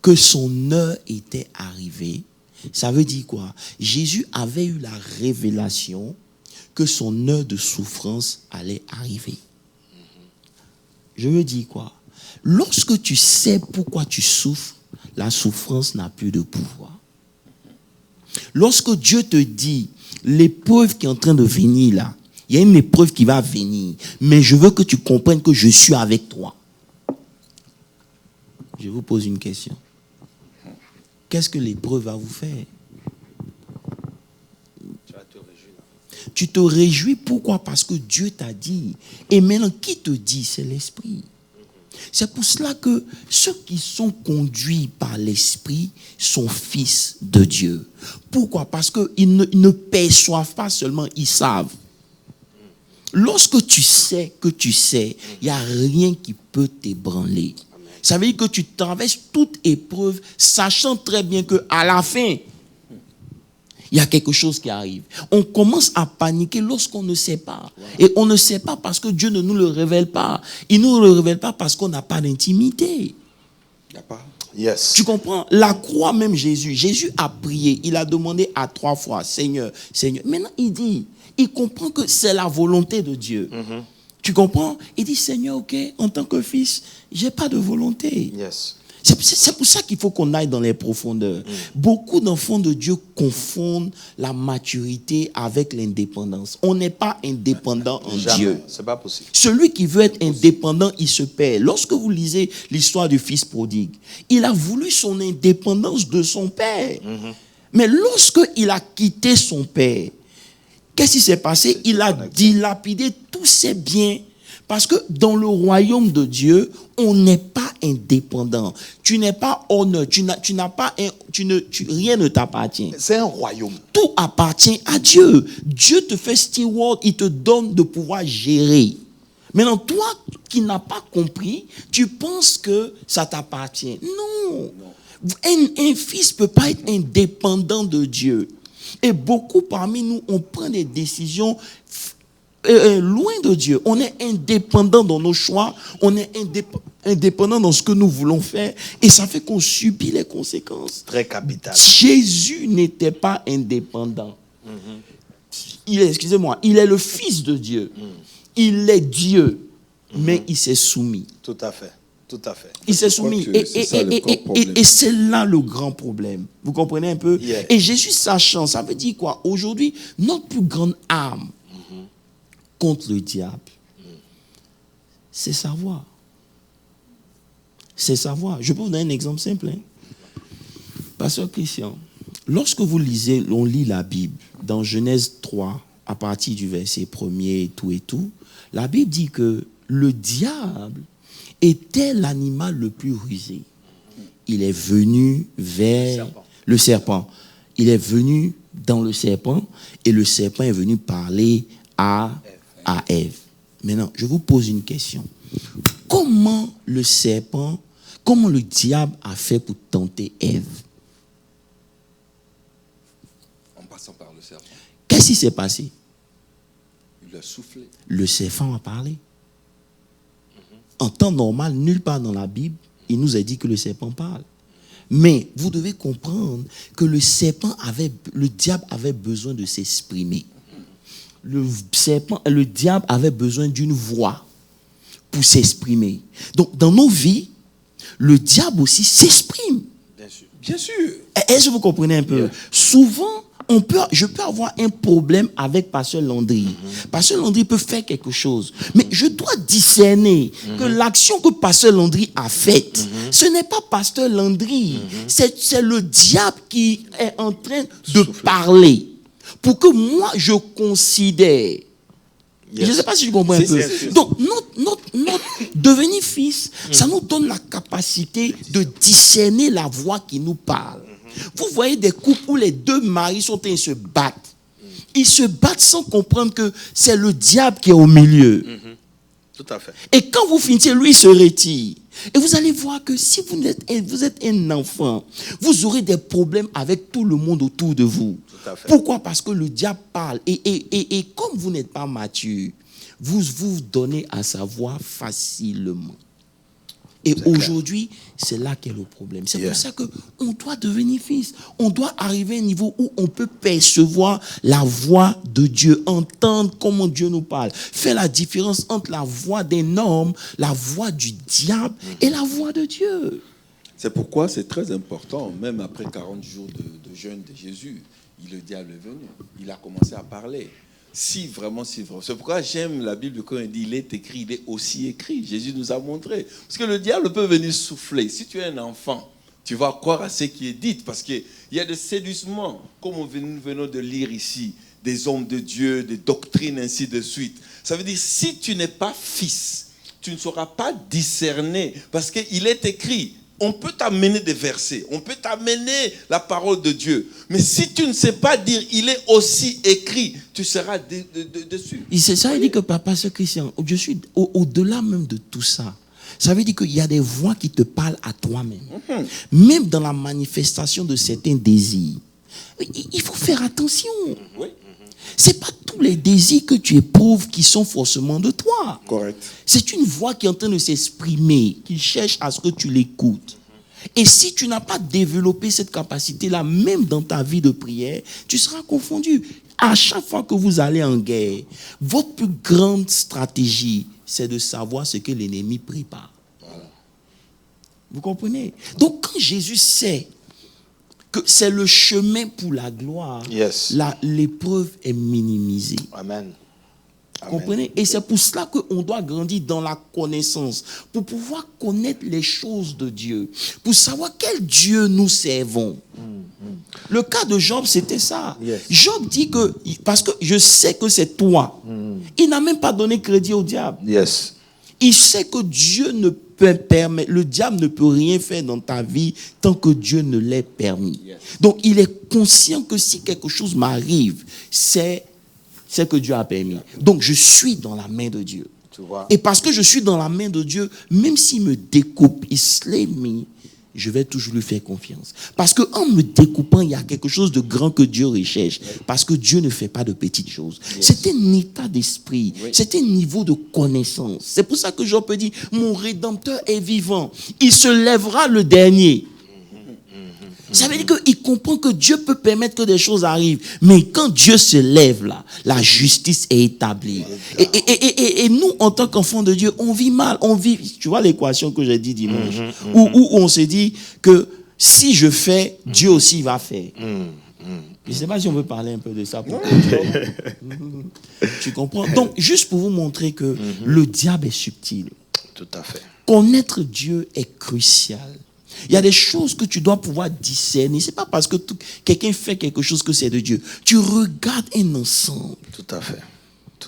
que son heure était arrivée, Ça veut dire quoi? Jésus avait eu la révélation que son heure de souffrance allait arriver. Je veux dire quoi? Lorsque tu sais pourquoi tu souffres, la souffrance n'a plus de pouvoir. Lorsque Dieu te dit, l'épreuve qui est en train de venir là, il y a une épreuve qui va venir, mais je veux que tu comprennes que je suis avec toi. Je vous pose une question. Qu'est-ce que l'épreuve va vous faire? Tu vas te réjouir. Tu te réjouis, pourquoi? Parce que Dieu t'a dit. Et maintenant, qui te dit? C'est l'Esprit. C'est pour cela que ceux qui sont conduits par l'Esprit sont fils de Dieu. Pourquoi? Parce qu'ils ne perçoivent pas seulement, ils savent. Lorsque tu sais que tu sais, il n'y a rien qui peut t'ébranler. Ça veut dire que tu traverses toute épreuve, sachant très bien qu'à la fin, il y a quelque chose qui arrive. On commence à paniquer lorsqu'on ne sait pas. Et on ne sait pas parce que Dieu ne nous le révèle pas. Il ne nous le révèle pas parce qu'on n'a pas d'intimité. Il n'y a pas. Yes. Tu comprends? La croix même Jésus a prié. Il a demandé à 3 fois, Seigneur, Seigneur. Maintenant, il comprend que c'est la volonté de Dieu. Mm-hmm. Tu comprends? Il dit, Seigneur, ok, en tant que fils, j'ai pas de volonté. Yes. C'est pour ça qu'il faut qu'on aille dans les profondeurs. Beaucoup d'enfants de Dieu confondent la maturité avec l'indépendance. On n'est pas indépendant en Jamais. Dieu. C'est pas possible. Celui qui veut être indépendant, il se perd. Lorsque vous lisez l'histoire du fils prodigue, il a voulu son indépendance de son père. Mais lorsqu'il a quitté son père, qu'est-ce qui s'est passé? Il a dilapidé tous ses biens. Parce que dans le royaume de Dieu, on n'est pas indépendant. Tu n'es pas honneur. Rien ne t'appartient. C'est un royaume. Tout appartient à Dieu. Dieu te fait steward, il te donne de pouvoir gérer. Maintenant, toi qui n'as pas compris, tu penses que ça t'appartient. Non. Un fils ne peut pas être indépendant de Dieu. Et beaucoup parmi nous, on prend des décisions loin de Dieu. On est indépendant dans nos choix, on est indépendant dans ce que nous voulons faire, et ça fait qu'on subit les conséquences. Très capital. Jésus n'était pas indépendant. Il est le Fils de Dieu. Il est Dieu, mais il s'est soumis. Tout à fait. Tout à fait. Il s'est soumis. Et c'est là le grand problème. Vous comprenez un peu? Yeah. Et Jésus sachant, ça veut dire quoi? Aujourd'hui, notre plus grande arme contre le diable, c'est savoir. C'est savoir. Je peux vous donner un exemple simple. Pasteur Christian, lorsque vous lisez, on lit la Bible, dans Genèse 3, à partir du verset 1er et tout, la Bible dit que le diable était l'animal le plus rusé. Il est venu vers le serpent. Il est venu dans le serpent et le serpent est venu parler à Ève. Maintenant, je vous pose une question. Comment le diable a fait pour tenter Ève? En passant par le serpent. Qu'est-ce qui s'est passé? Il a soufflé. Le serpent a parlé. En temps normal, nulle part dans la Bible, il nous a dit que le serpent parle. Mais vous devez comprendre que le diable avait besoin de s'exprimer. Le diable avait besoin d'une voix pour s'exprimer. Donc, dans nos vies, le diable aussi s'exprime. Bien sûr. Bien sûr. Est-ce que vous comprenez un peu? Souvent, je peux avoir un problème avec Pasteur Landry. Pasteur Landry peut faire quelque chose. Mais je dois discerner que l'action que Pasteur Landry a faite, ce n'est pas Pasteur Landry. C'est le diable qui est en train de parler. Pour que moi, je considère. Je ne sais pas si je comprends un peu. Donc, notre devenir fils, ça nous donne la capacité de discerner la voix qui nous parle. Vous voyez des couples où les deux maris sont en train de se battre. Ils se battent sans comprendre que c'est le diable qui est au milieu. Tout à fait. Et quand vous finissez, lui se retire. Et vous allez voir que si vous êtes un enfant, vous aurez des problèmes avec tout le monde autour de vous. Tout à fait. Pourquoi? Parce que le diable parle. Et comme vous n'êtes pas mature, vous vous donnez à savoir facilement. Et aujourd'hui, c'est là qu'est le problème. C'est pour ça qu'on doit devenir fils. On doit arriver à un niveau où on peut percevoir la voix de Dieu, entendre comment Dieu nous parle, faire la différence entre la voix d'un homme, la voix du diable et la voix de Dieu. C'est pourquoi c'est très important, même après 40 jours de jeûne de Jésus, le diable est venu. Il a commencé à parler. C'est pourquoi j'aime la Bible quand il dit il est écrit, il est aussi écrit. Jésus nous a montré. Parce que le diable peut venir souffler. Si tu es un enfant, tu vas croire à ce qui est dit. Parce qu'il y a des séduisements, comme nous venons de lire ici, des hommes de Dieu, des doctrines, ainsi de suite. Ça veut dire, si tu n'es pas fils, tu ne sauras pas discerner. Parce qu'il est écrit. On peut t'amener des versets, on peut t'amener la parole de Dieu. Mais si tu ne sais pas dire, il est aussi écrit, tu seras dessus. C'est ça, il dit que papa, ce Christian, je suis au-delà même de tout ça. Ça veut dire qu'il y a des voix qui te parlent à toi-même. Même dans la manifestation de certains désirs. Il faut faire attention. Oui. C'est pas tous les désirs que tu éprouves qui sont forcément de toi. Correct. C'est une voix qui est en train de s'exprimer, qui cherche à ce que tu l'écoutes. Et si tu n'as pas développé cette capacité-là, même dans ta vie de prière, tu seras confondu. À chaque fois que vous allez en guerre, votre plus grande stratégie, c'est de savoir ce que l'ennemi prépare. Voilà. Vous comprenez? Donc quand Jésus sait que c'est le chemin pour la gloire, l'épreuve est minimisée. Amen. Vous comprenez? Et c'est pour cela qu'on doit grandir dans la connaissance, pour pouvoir connaître les choses de Dieu, pour savoir quel Dieu nous servons. Le cas de Job, c'était ça. Job dit que, parce que je sais que c'est toi, il n'a même pas donné crédit au diable. Il sait que Dieu ne peut permettre, le diable ne peut rien faire dans ta vie tant que Dieu ne l'ait permis. Donc il est conscient que si quelque chose m'arrive, c'est que Dieu a permis. Donc je suis dans la main de Dieu. Et parce que je suis dans la main de Dieu, même s'il me découpe, il slay me, je vais toujours lui faire confiance. Parce qu'en me découpant, il y a quelque chose de grand que Dieu recherche. Parce que Dieu ne fait pas de petites choses. C'est un état d'esprit. C'est un niveau de connaissance. C'est pour ça que Job peut dire, mon Rédempteur est vivant. Il se lèvera le dernier. Ça veut dire qu'il comprend que Dieu peut permettre que des choses arrivent. Mais quand Dieu se lève là, la justice est établie. Et nous, en tant qu'enfants de Dieu, on vit mal. Tu vois l'équation que j'ai dit dimanche, où on se dit que si je fais, Dieu aussi va faire. Je ne sais pas si on veut parler un peu de ça. Tu comprends? Donc, juste pour vous montrer que le diable est subtil. Tout à fait. Connaître Dieu est crucial. Il y a des choses que tu dois pouvoir discerner. Ce n'est pas parce que quelqu'un fait quelque chose que c'est de Dieu. Tu regardes un ensemble. Tout à fait.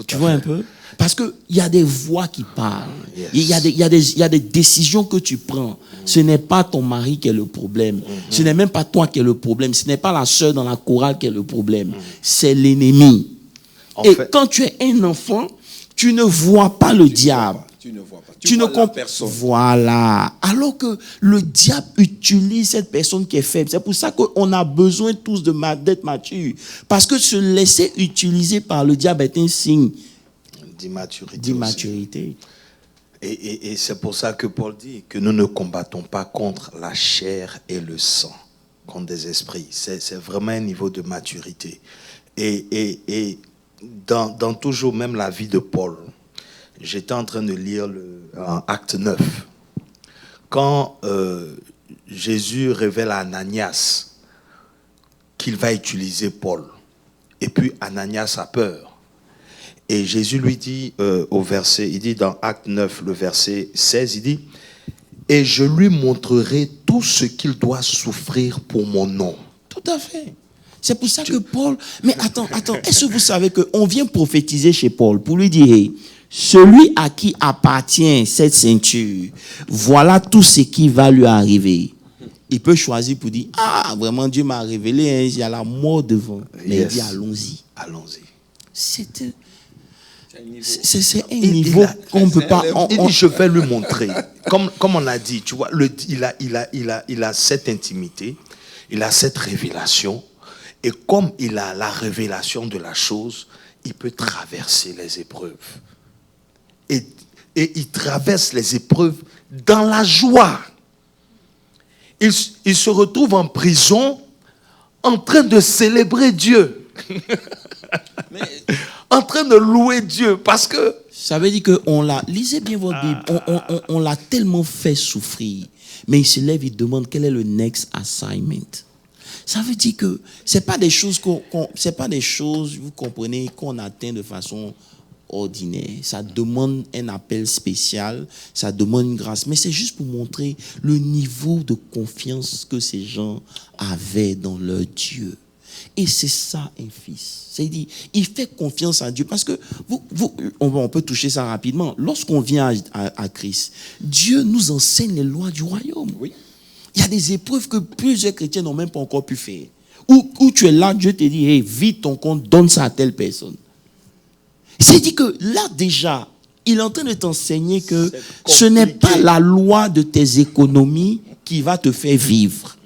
Tu vois un peu? Parce qu'il y a des voix qui parlent. Il y a des décisions que tu prends. Ce n'est pas ton mari qui est le problème. Ce n'est même pas toi qui est le problème. Ce n'est pas la sœur dans la chorale qui est le problème. C'est l'ennemi. Et quand tu es un enfant, tu ne vois pas le diable. Tu ne vois pas. Tu ne comprends. Voilà. Alors que le diable utilise cette personne qui est faible. C'est pour ça qu'on a besoin tous d'être matures. Parce que se laisser utiliser par le diable est un signe d'immaturité. Et c'est pour ça que Paul dit que nous ne combattons pas contre la chair et le sang, contre des esprits. C'est vraiment un niveau de maturité. Et dans toujours même la vie de Paul, j'étais en train de lire en Acte 9. Quand Jésus révèle à Ananias qu'il va utiliser Paul. Et puis Ananias a peur. Et Jésus lui dit au verset, il dit dans Acte 9, le verset 16, il dit « Et je lui montrerai tout ce qu'il doit souffrir pour mon nom. » Tout à fait. C'est pour ça que Paul... Mais attends, est-ce que vous savez qu'on vient prophétiser chez Paul pour lui dire hey, celui à qui appartient cette ceinture, voilà tout ce qui va lui arriver. Il peut choisir pour dire, ah, vraiment Dieu m'a révélé, hein, il y a la mort devant. Mais il dit, allons-y. Allons-y. C'est un niveau qu'on ne peut pas... Il dit, je vais lui montrer. Comme on a dit, tu vois, il a cette intimité, il a cette révélation, et comme il a la révélation de la chose, il peut traverser les épreuves. Et il traverse les épreuves dans la joie. Il se retrouve en prison en train de célébrer Dieu. En train de louer Dieu parce que... Ça veut dire qu'on l'a... Lisez bien votre Bible. On l'a tellement fait souffrir. Mais il se lève, il demande quel est le next assignment. Ça veut dire que c'est pas des choses c'est pas des choses, vous comprenez, qu'on atteint de façon ordinaire. Ça demande un appel spécial, ça demande une grâce. Mais c'est juste pour montrer le niveau de confiance que ces gens avaient dans leur Dieu. Et c'est ça un fils. C'est-à-dire, il fait confiance à Dieu. Parce que on peut toucher ça rapidement. Lorsqu'on vient à Christ, Dieu nous enseigne les lois du royaume. Oui. Il y a des épreuves que plusieurs chrétiens n'ont même pas encore pu faire. Où tu es là, Dieu te dit, hey, vide ton compte, donne ça à telle personne. C'est-à-dire que là déjà, il est en train de t'enseigner que ce n'est pas la loi de tes économies qui va te faire vivre.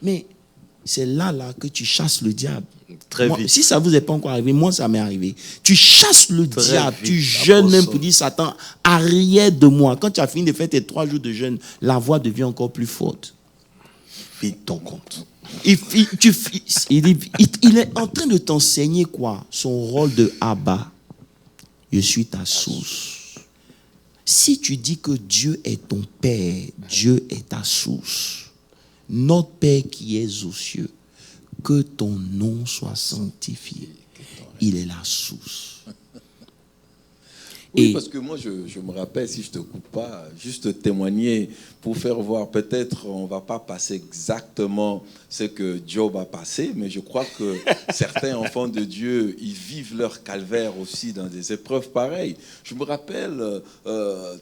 Mais c'est là que tu chasses le diable. Très vite. Si ça ne vous est pas encore arrivé, moi ça m'est arrivé. Tu chasses le diable, vite, tu jeûnes même pour dire Satan, arrière de moi. Quand tu as fini de faire tes 3 jours de jeûne, la voix devient encore plus forte. Vide ton compte. Il est en train de t'enseigner quoi? Son rôle de Abba. Je suis ta source. Si tu dis que Dieu est ton Père, Dieu est ta source. Notre Père qui es aux cieux, que ton nom soit sanctifié. Il est la source. Oui, parce que moi, je me rappelle, si je ne te coupe pas, juste témoigner pour faire voir, peut-être on ne va pas passer exactement ce que Job a passé, mais je crois que certains enfants de Dieu, ils vivent leur calvaire aussi dans des épreuves pareilles. Je me rappelle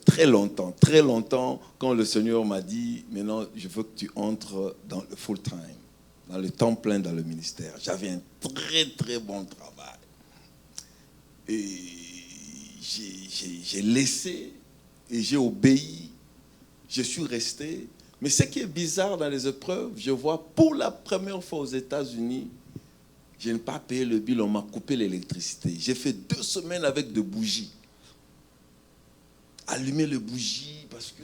très longtemps, quand le Seigneur m'a dit, maintenant, je veux que tu entres dans le full-time, dans le temps plein dans le ministère. J'avais un très, très bon travail. Et j'ai laissé et j'ai obéi. Je suis resté. Mais ce qui est bizarre dans les épreuves, je vois pour la première fois aux États-Unis, je n'ai pas payé le bill, on m'a coupé l'électricité. J'ai fait 2 semaines avec de bougies. Allumer les bougies parce que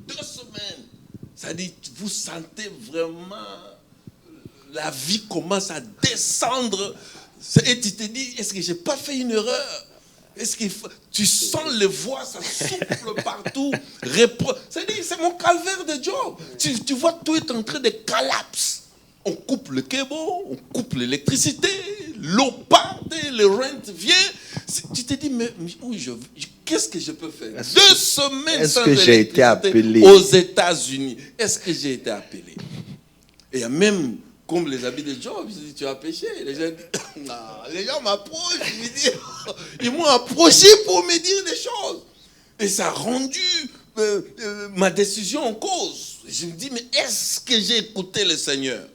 2 semaines, ça dit, vous sentez vraiment la vie commence à descendre. Et tu te dis, est-ce que je n'ai pas fait une erreur? Est-ce que tu sens les voix, ça souffle partout. C'est mon calvaire de Job. Tu vois, tout est en train de collapse. On coupe le câble, on coupe l'électricité, l'eau part, le rent vient. Tu te dis, mais qu'est-ce que je peux faire? 2 semaines sans électricité aux États-Unis. Est-ce que j'ai été appelé? Et il y a même... Comme les habits de Job, ils disent, tu as péché. Les gens m'approchent, ils m'ont approché pour me dire des choses. Et ça a rendu ma décision en cause. Je me dis, mais est-ce que j'ai écouté le Seigneur?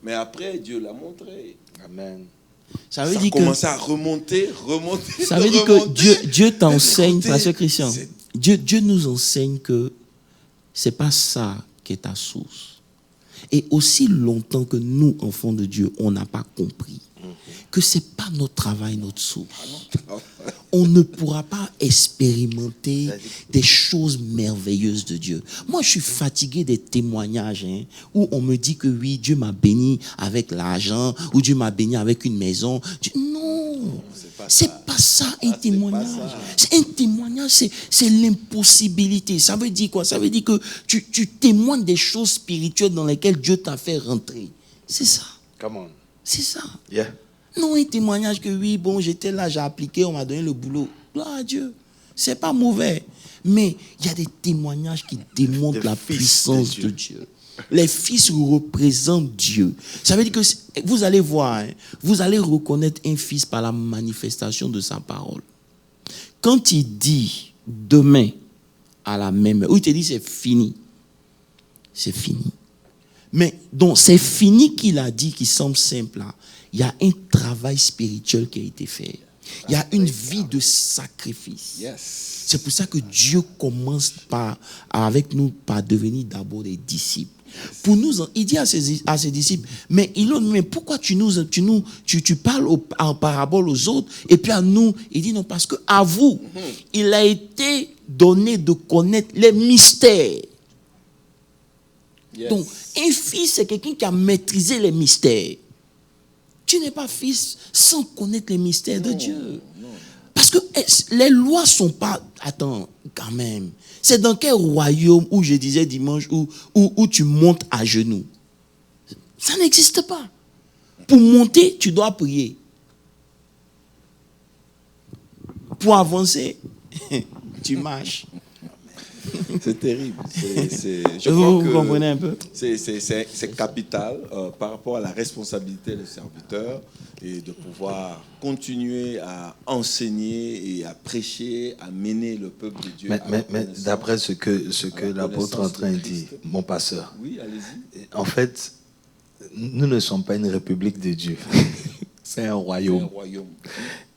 Mais après, Dieu l'a montré. Amen. Ça a commencé à remonter. Ça veut dire que Dieu t'enseigne, Pasteur Christian, Dieu nous enseigne que ce n'est pas ça qui est ta source. Et aussi longtemps que nous, enfants de Dieu, on n'a pas compris que ce n'est pas notre travail, notre source. On ne pourra pas expérimenter des choses merveilleuses de Dieu. Moi, je suis fatigué des témoignages où on me dit que oui, Dieu m'a béni avec l'argent, ou Dieu m'a béni avec une maison. Non, c'est pas ça un témoignage. C'est un témoignage, c'est l'impossibilité. Ça veut dire quoi? Ça veut dire que tu témoignes des choses spirituelles dans lesquelles Dieu t'a fait rentrer. C'est ça. Come on. C'est ça. Yeah. Non, un témoignage que oui, bon, j'étais là, j'ai appliqué, on m'a donné le boulot. Gloire à Dieu. C'est pas mauvais. Mais il y a des témoignages qui démontrent la puissance de Dieu. Les fils représentent Dieu. Ça veut dire que vous allez voir, vous allez reconnaître un fils par la manifestation de sa parole. Quand il dit demain à la même heure, ou il te dit c'est fini, c'est fini. Mais donc c'est fini qu'il a dit, qui semble simple là. Il y a un travail spirituel qui a été fait. Il y a une vie de sacrifice. C'est pour ça que Dieu commence avec nous par devenir d'abord des disciples. Pour nous, il dit à ses disciples, mais pourquoi tu parles en parabole aux autres et puis à nous, il dit non, parce que à vous, il a été donné de connaître les mystères. Yes. Donc, un fils, c'est quelqu'un qui a maîtrisé les mystères. Tu n'es pas fils sans connaître les mystères de Dieu. Non. Parce que les lois ne sont pas... Attends, quand même. C'est dans quel royaume où je disais dimanche où tu montes à genoux? Ça n'existe pas. Pour monter, tu dois prier. Pour avancer, tu marches. C'est terrible. Vous comprenez un peu? C'est capital par rapport à la responsabilité des serviteurs et de pouvoir continuer à enseigner et à prêcher, à mener le peuple de Dieu. Mais d'après ce que l'apôtre est en train de dire, mon pasteur, oui, allez-y. En fait, nous ne sommes pas une république de Dieu. C'est un royaume. C'est un royaume.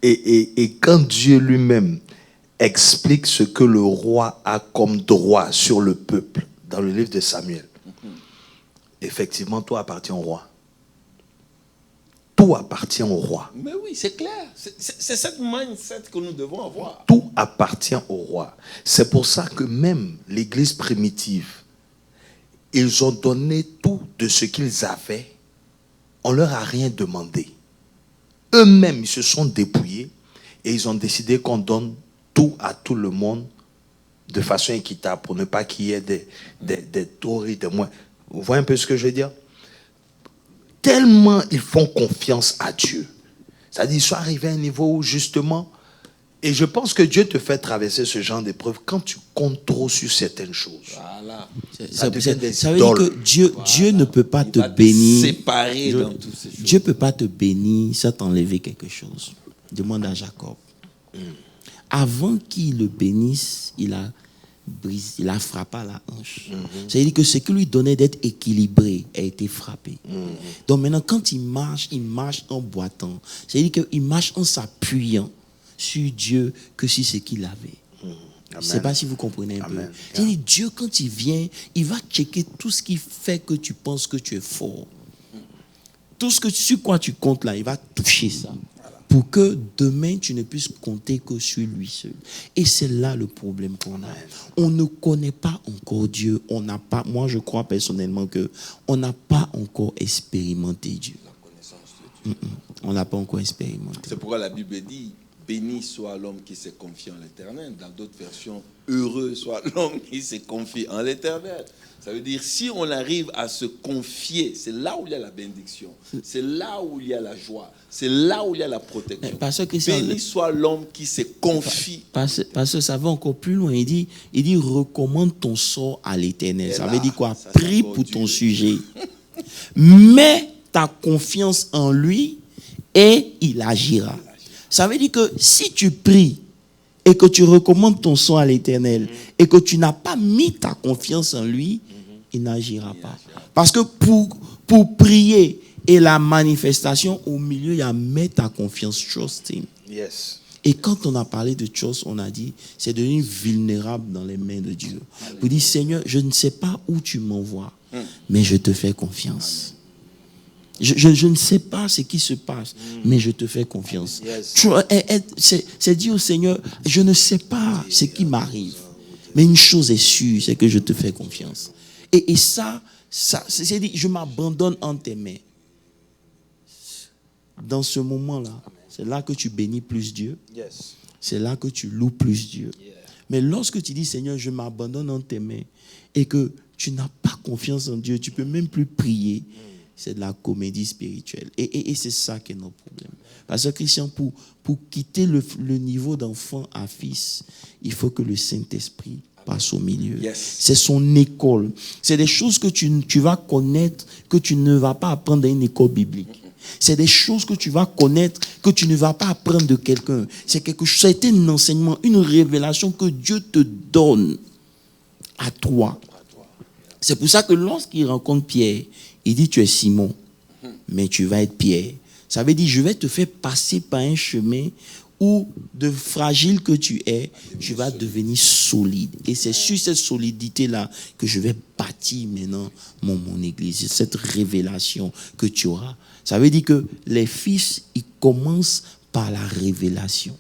Et quand Dieu lui-même explique ce que le roi a comme droit sur le peuple dans le livre de Samuel. Effectivement, tout appartient au roi. Tout appartient au roi. Mais oui, c'est clair. C'est cette mindset que nous devons avoir. Tout appartient au roi. C'est pour ça que même l'église primitive, ils ont donné tout de ce qu'ils avaient. On ne leur a rien demandé. Eux-mêmes, ils se sont dépouillés et ils ont décidé qu'on donne tout à tout le monde de façon équitable pour ne pas qu'il y ait des tauris, des moins. Vous voyez un peu ce que je veux dire? Tellement ils font confiance à Dieu. C'est-à-dire qu'ils sont arrivés à un niveau où justement, et je pense que Dieu te fait traverser ce genre d'épreuve quand tu comptes trop sur certaines choses. Voilà. Ça veut dire que Dieu ne peut pas te bénir. Séparer dans toutes ces choses. Dieu ne peut pas te bénir sans t'enlever quelque chose. Demande à Jacob. Avant qu'il le bénisse, il a frappé à la hanche. C'est-à-dire que ce qui lui donnait d'être équilibré a été frappé. Donc maintenant, quand il marche en boitant. C'est-à-dire qu'il marche en s'appuyant sur Dieu que sur ce qu'il avait. Je ne sais pas si vous comprenez un peu. C'est-à-dire Dieu, quand il vient, il va checker tout ce qui fait que tu penses que tu es fort. Tout ce sur quoi tu comptes là, il va toucher ça. Pour que demain, tu ne puisses compter que sur lui seul. Et c'est là le problème qu'on a. On ne connaît pas encore Dieu. On n'a pas, moi, je crois personnellement qu'on n'a pas encore expérimenté Dieu. La connaissance de Dieu. On n'a pas encore expérimenté. C'est pourquoi la Bible dit, béni soit l'homme qui se confie en l'Éternel. Dans d'autres versions, heureux soit l'homme qui se confie en l'Éternel. Ça veut dire, si on arrive à se confier, c'est là où il y a la bénédiction. C'est là où il y a la joie. C'est là où il y a la protection. Béni soit l'homme qui se confie. Parce que ça va encore plus loin. Il dit recommande ton sort à l'Éternel. Ça veut dire quoi? Prie pour ton sujet. Mets ta confiance en lui et il agira. Ça veut dire que si tu pries et que tu recommandes ton sort à l'Éternel et que tu n'as pas mis ta confiance en lui, il n'agira pas. Parce que pour prier et la manifestation, au milieu, il y a mettre ta confiance, trust him. Yes. Et quand on a parlé de trust, on a dit, c'est devenu vulnérable dans les mains de Dieu. Vous dites, Seigneur, je ne sais pas où tu m'envoies, mais je te fais confiance. Je ne sais pas ce qui se passe, mais je te fais confiance. C'est dire au Seigneur, je ne sais pas ce qui m'arrive, mais une chose est sûre, c'est que je te fais confiance. Et ça c'est dit, je m'abandonne en tes mains. Dans ce moment-là, c'est là que tu bénis plus Dieu. C'est là que tu loues plus Dieu. Mais lorsque tu dis, Seigneur, je m'abandonne en tes mains, et que tu n'as pas confiance en Dieu, tu ne peux même plus prier. C'est de la comédie spirituelle. Et c'est ça qui est notre problème. Parce que Christian, pour quitter le niveau d'enfant à fils, il faut que le Saint-Esprit passe au milieu. C'est son école. C'est des choses que tu vas connaître, que tu ne vas pas apprendre dans une école biblique. C'est des choses que tu vas connaître, que tu ne vas pas apprendre de quelqu'un. C'est un enseignement, une révélation que Dieu te donne à toi. C'est pour ça que lorsqu'il rencontre Pierre, il dit, tu es Simon, mais tu vas être Pierre. Ça veut dire, je vais te faire passer par un chemin ou de fragile que tu es, tu vas devenir solide. Et c'est sur cette solidité-là que je vais bâtir maintenant mon église. Cette révélation que tu auras. Ça veut dire que les fils, ils commencent par la révélation.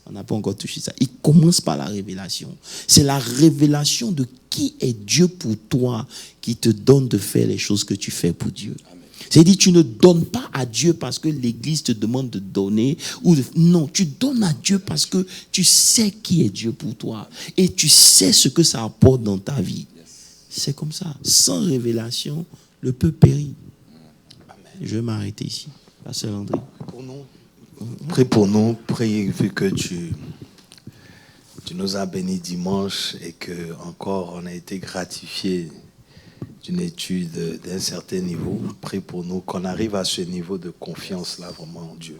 On n'a pas encore touché ça. Il commence par la révélation. C'est la révélation de qui est Dieu pour toi qui te donne de faire les choses que tu fais pour Dieu. C'est-à-dire, tu ne donnes pas à Dieu parce que l'Église te demande de donner. Non, tu donnes à Dieu parce que tu sais qui est Dieu pour toi. Et tu sais ce que ça apporte dans ta vie. C'est comme ça. Sans révélation, le peuple périt. Je vais m'arrêter ici. Pasteur André. Pour nous. Prie pour nous, prie vu que tu nous as bénis dimanche et que encore on a été gratifié d'une étude d'un certain niveau. Prie pour nous qu'on arrive à ce niveau de confiance là vraiment en Dieu.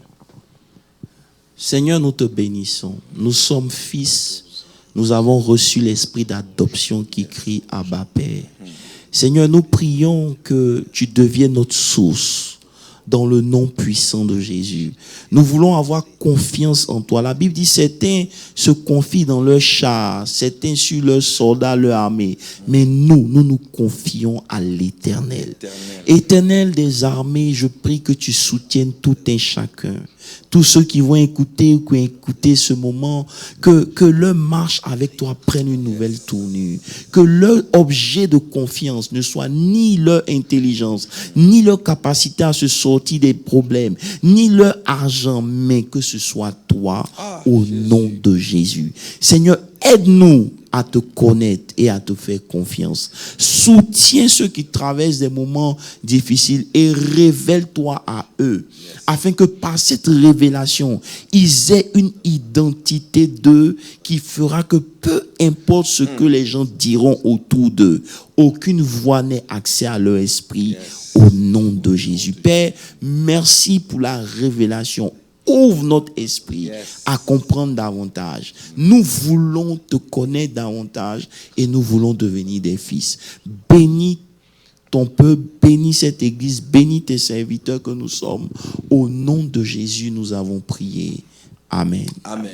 Seigneur, nous te bénissons. Nous sommes fils. Nous avons reçu l'esprit d'adoption qui crie Abba Père. Seigneur, nous prions que tu deviennes notre source. Dans le nom puissant de Jésus. Nous voulons avoir confiance en toi. La Bible dit, certains se confient dans leur char, certains sur leurs soldats, leur armée. Mais nous confions à l'Éternel. Éternel des armées, je prie que tu soutiennes tout un chacun. Tous ceux qui vont écouter ou qui ont écouté ce moment, que leur marche avec toi prenne une nouvelle tournure. Que leur objet de confiance ne soit ni leur intelligence, ni leur capacité à se sortir des problèmes, ni leur argent, mais que ce soit toi, au nom de Jésus. Seigneur, aide-nous à te connaître et à te faire confiance. Soutiens ceux qui traversent des moments difficiles et révèle-toi à eux, afin que par cette révélation, ils aient une identité d'eux qui fera que peu importe ce que les gens diront autour d'eux, aucune voix n'ait accès à leur esprit au nom de Jésus. Père, merci pour la révélation. Ouvre notre esprit à comprendre davantage. Nous voulons te connaître davantage et nous voulons devenir des fils. Bénis ton peuple, bénis cette église, bénis tes serviteurs que nous sommes. Au nom de Jésus, nous avons prié. Amen. Amen.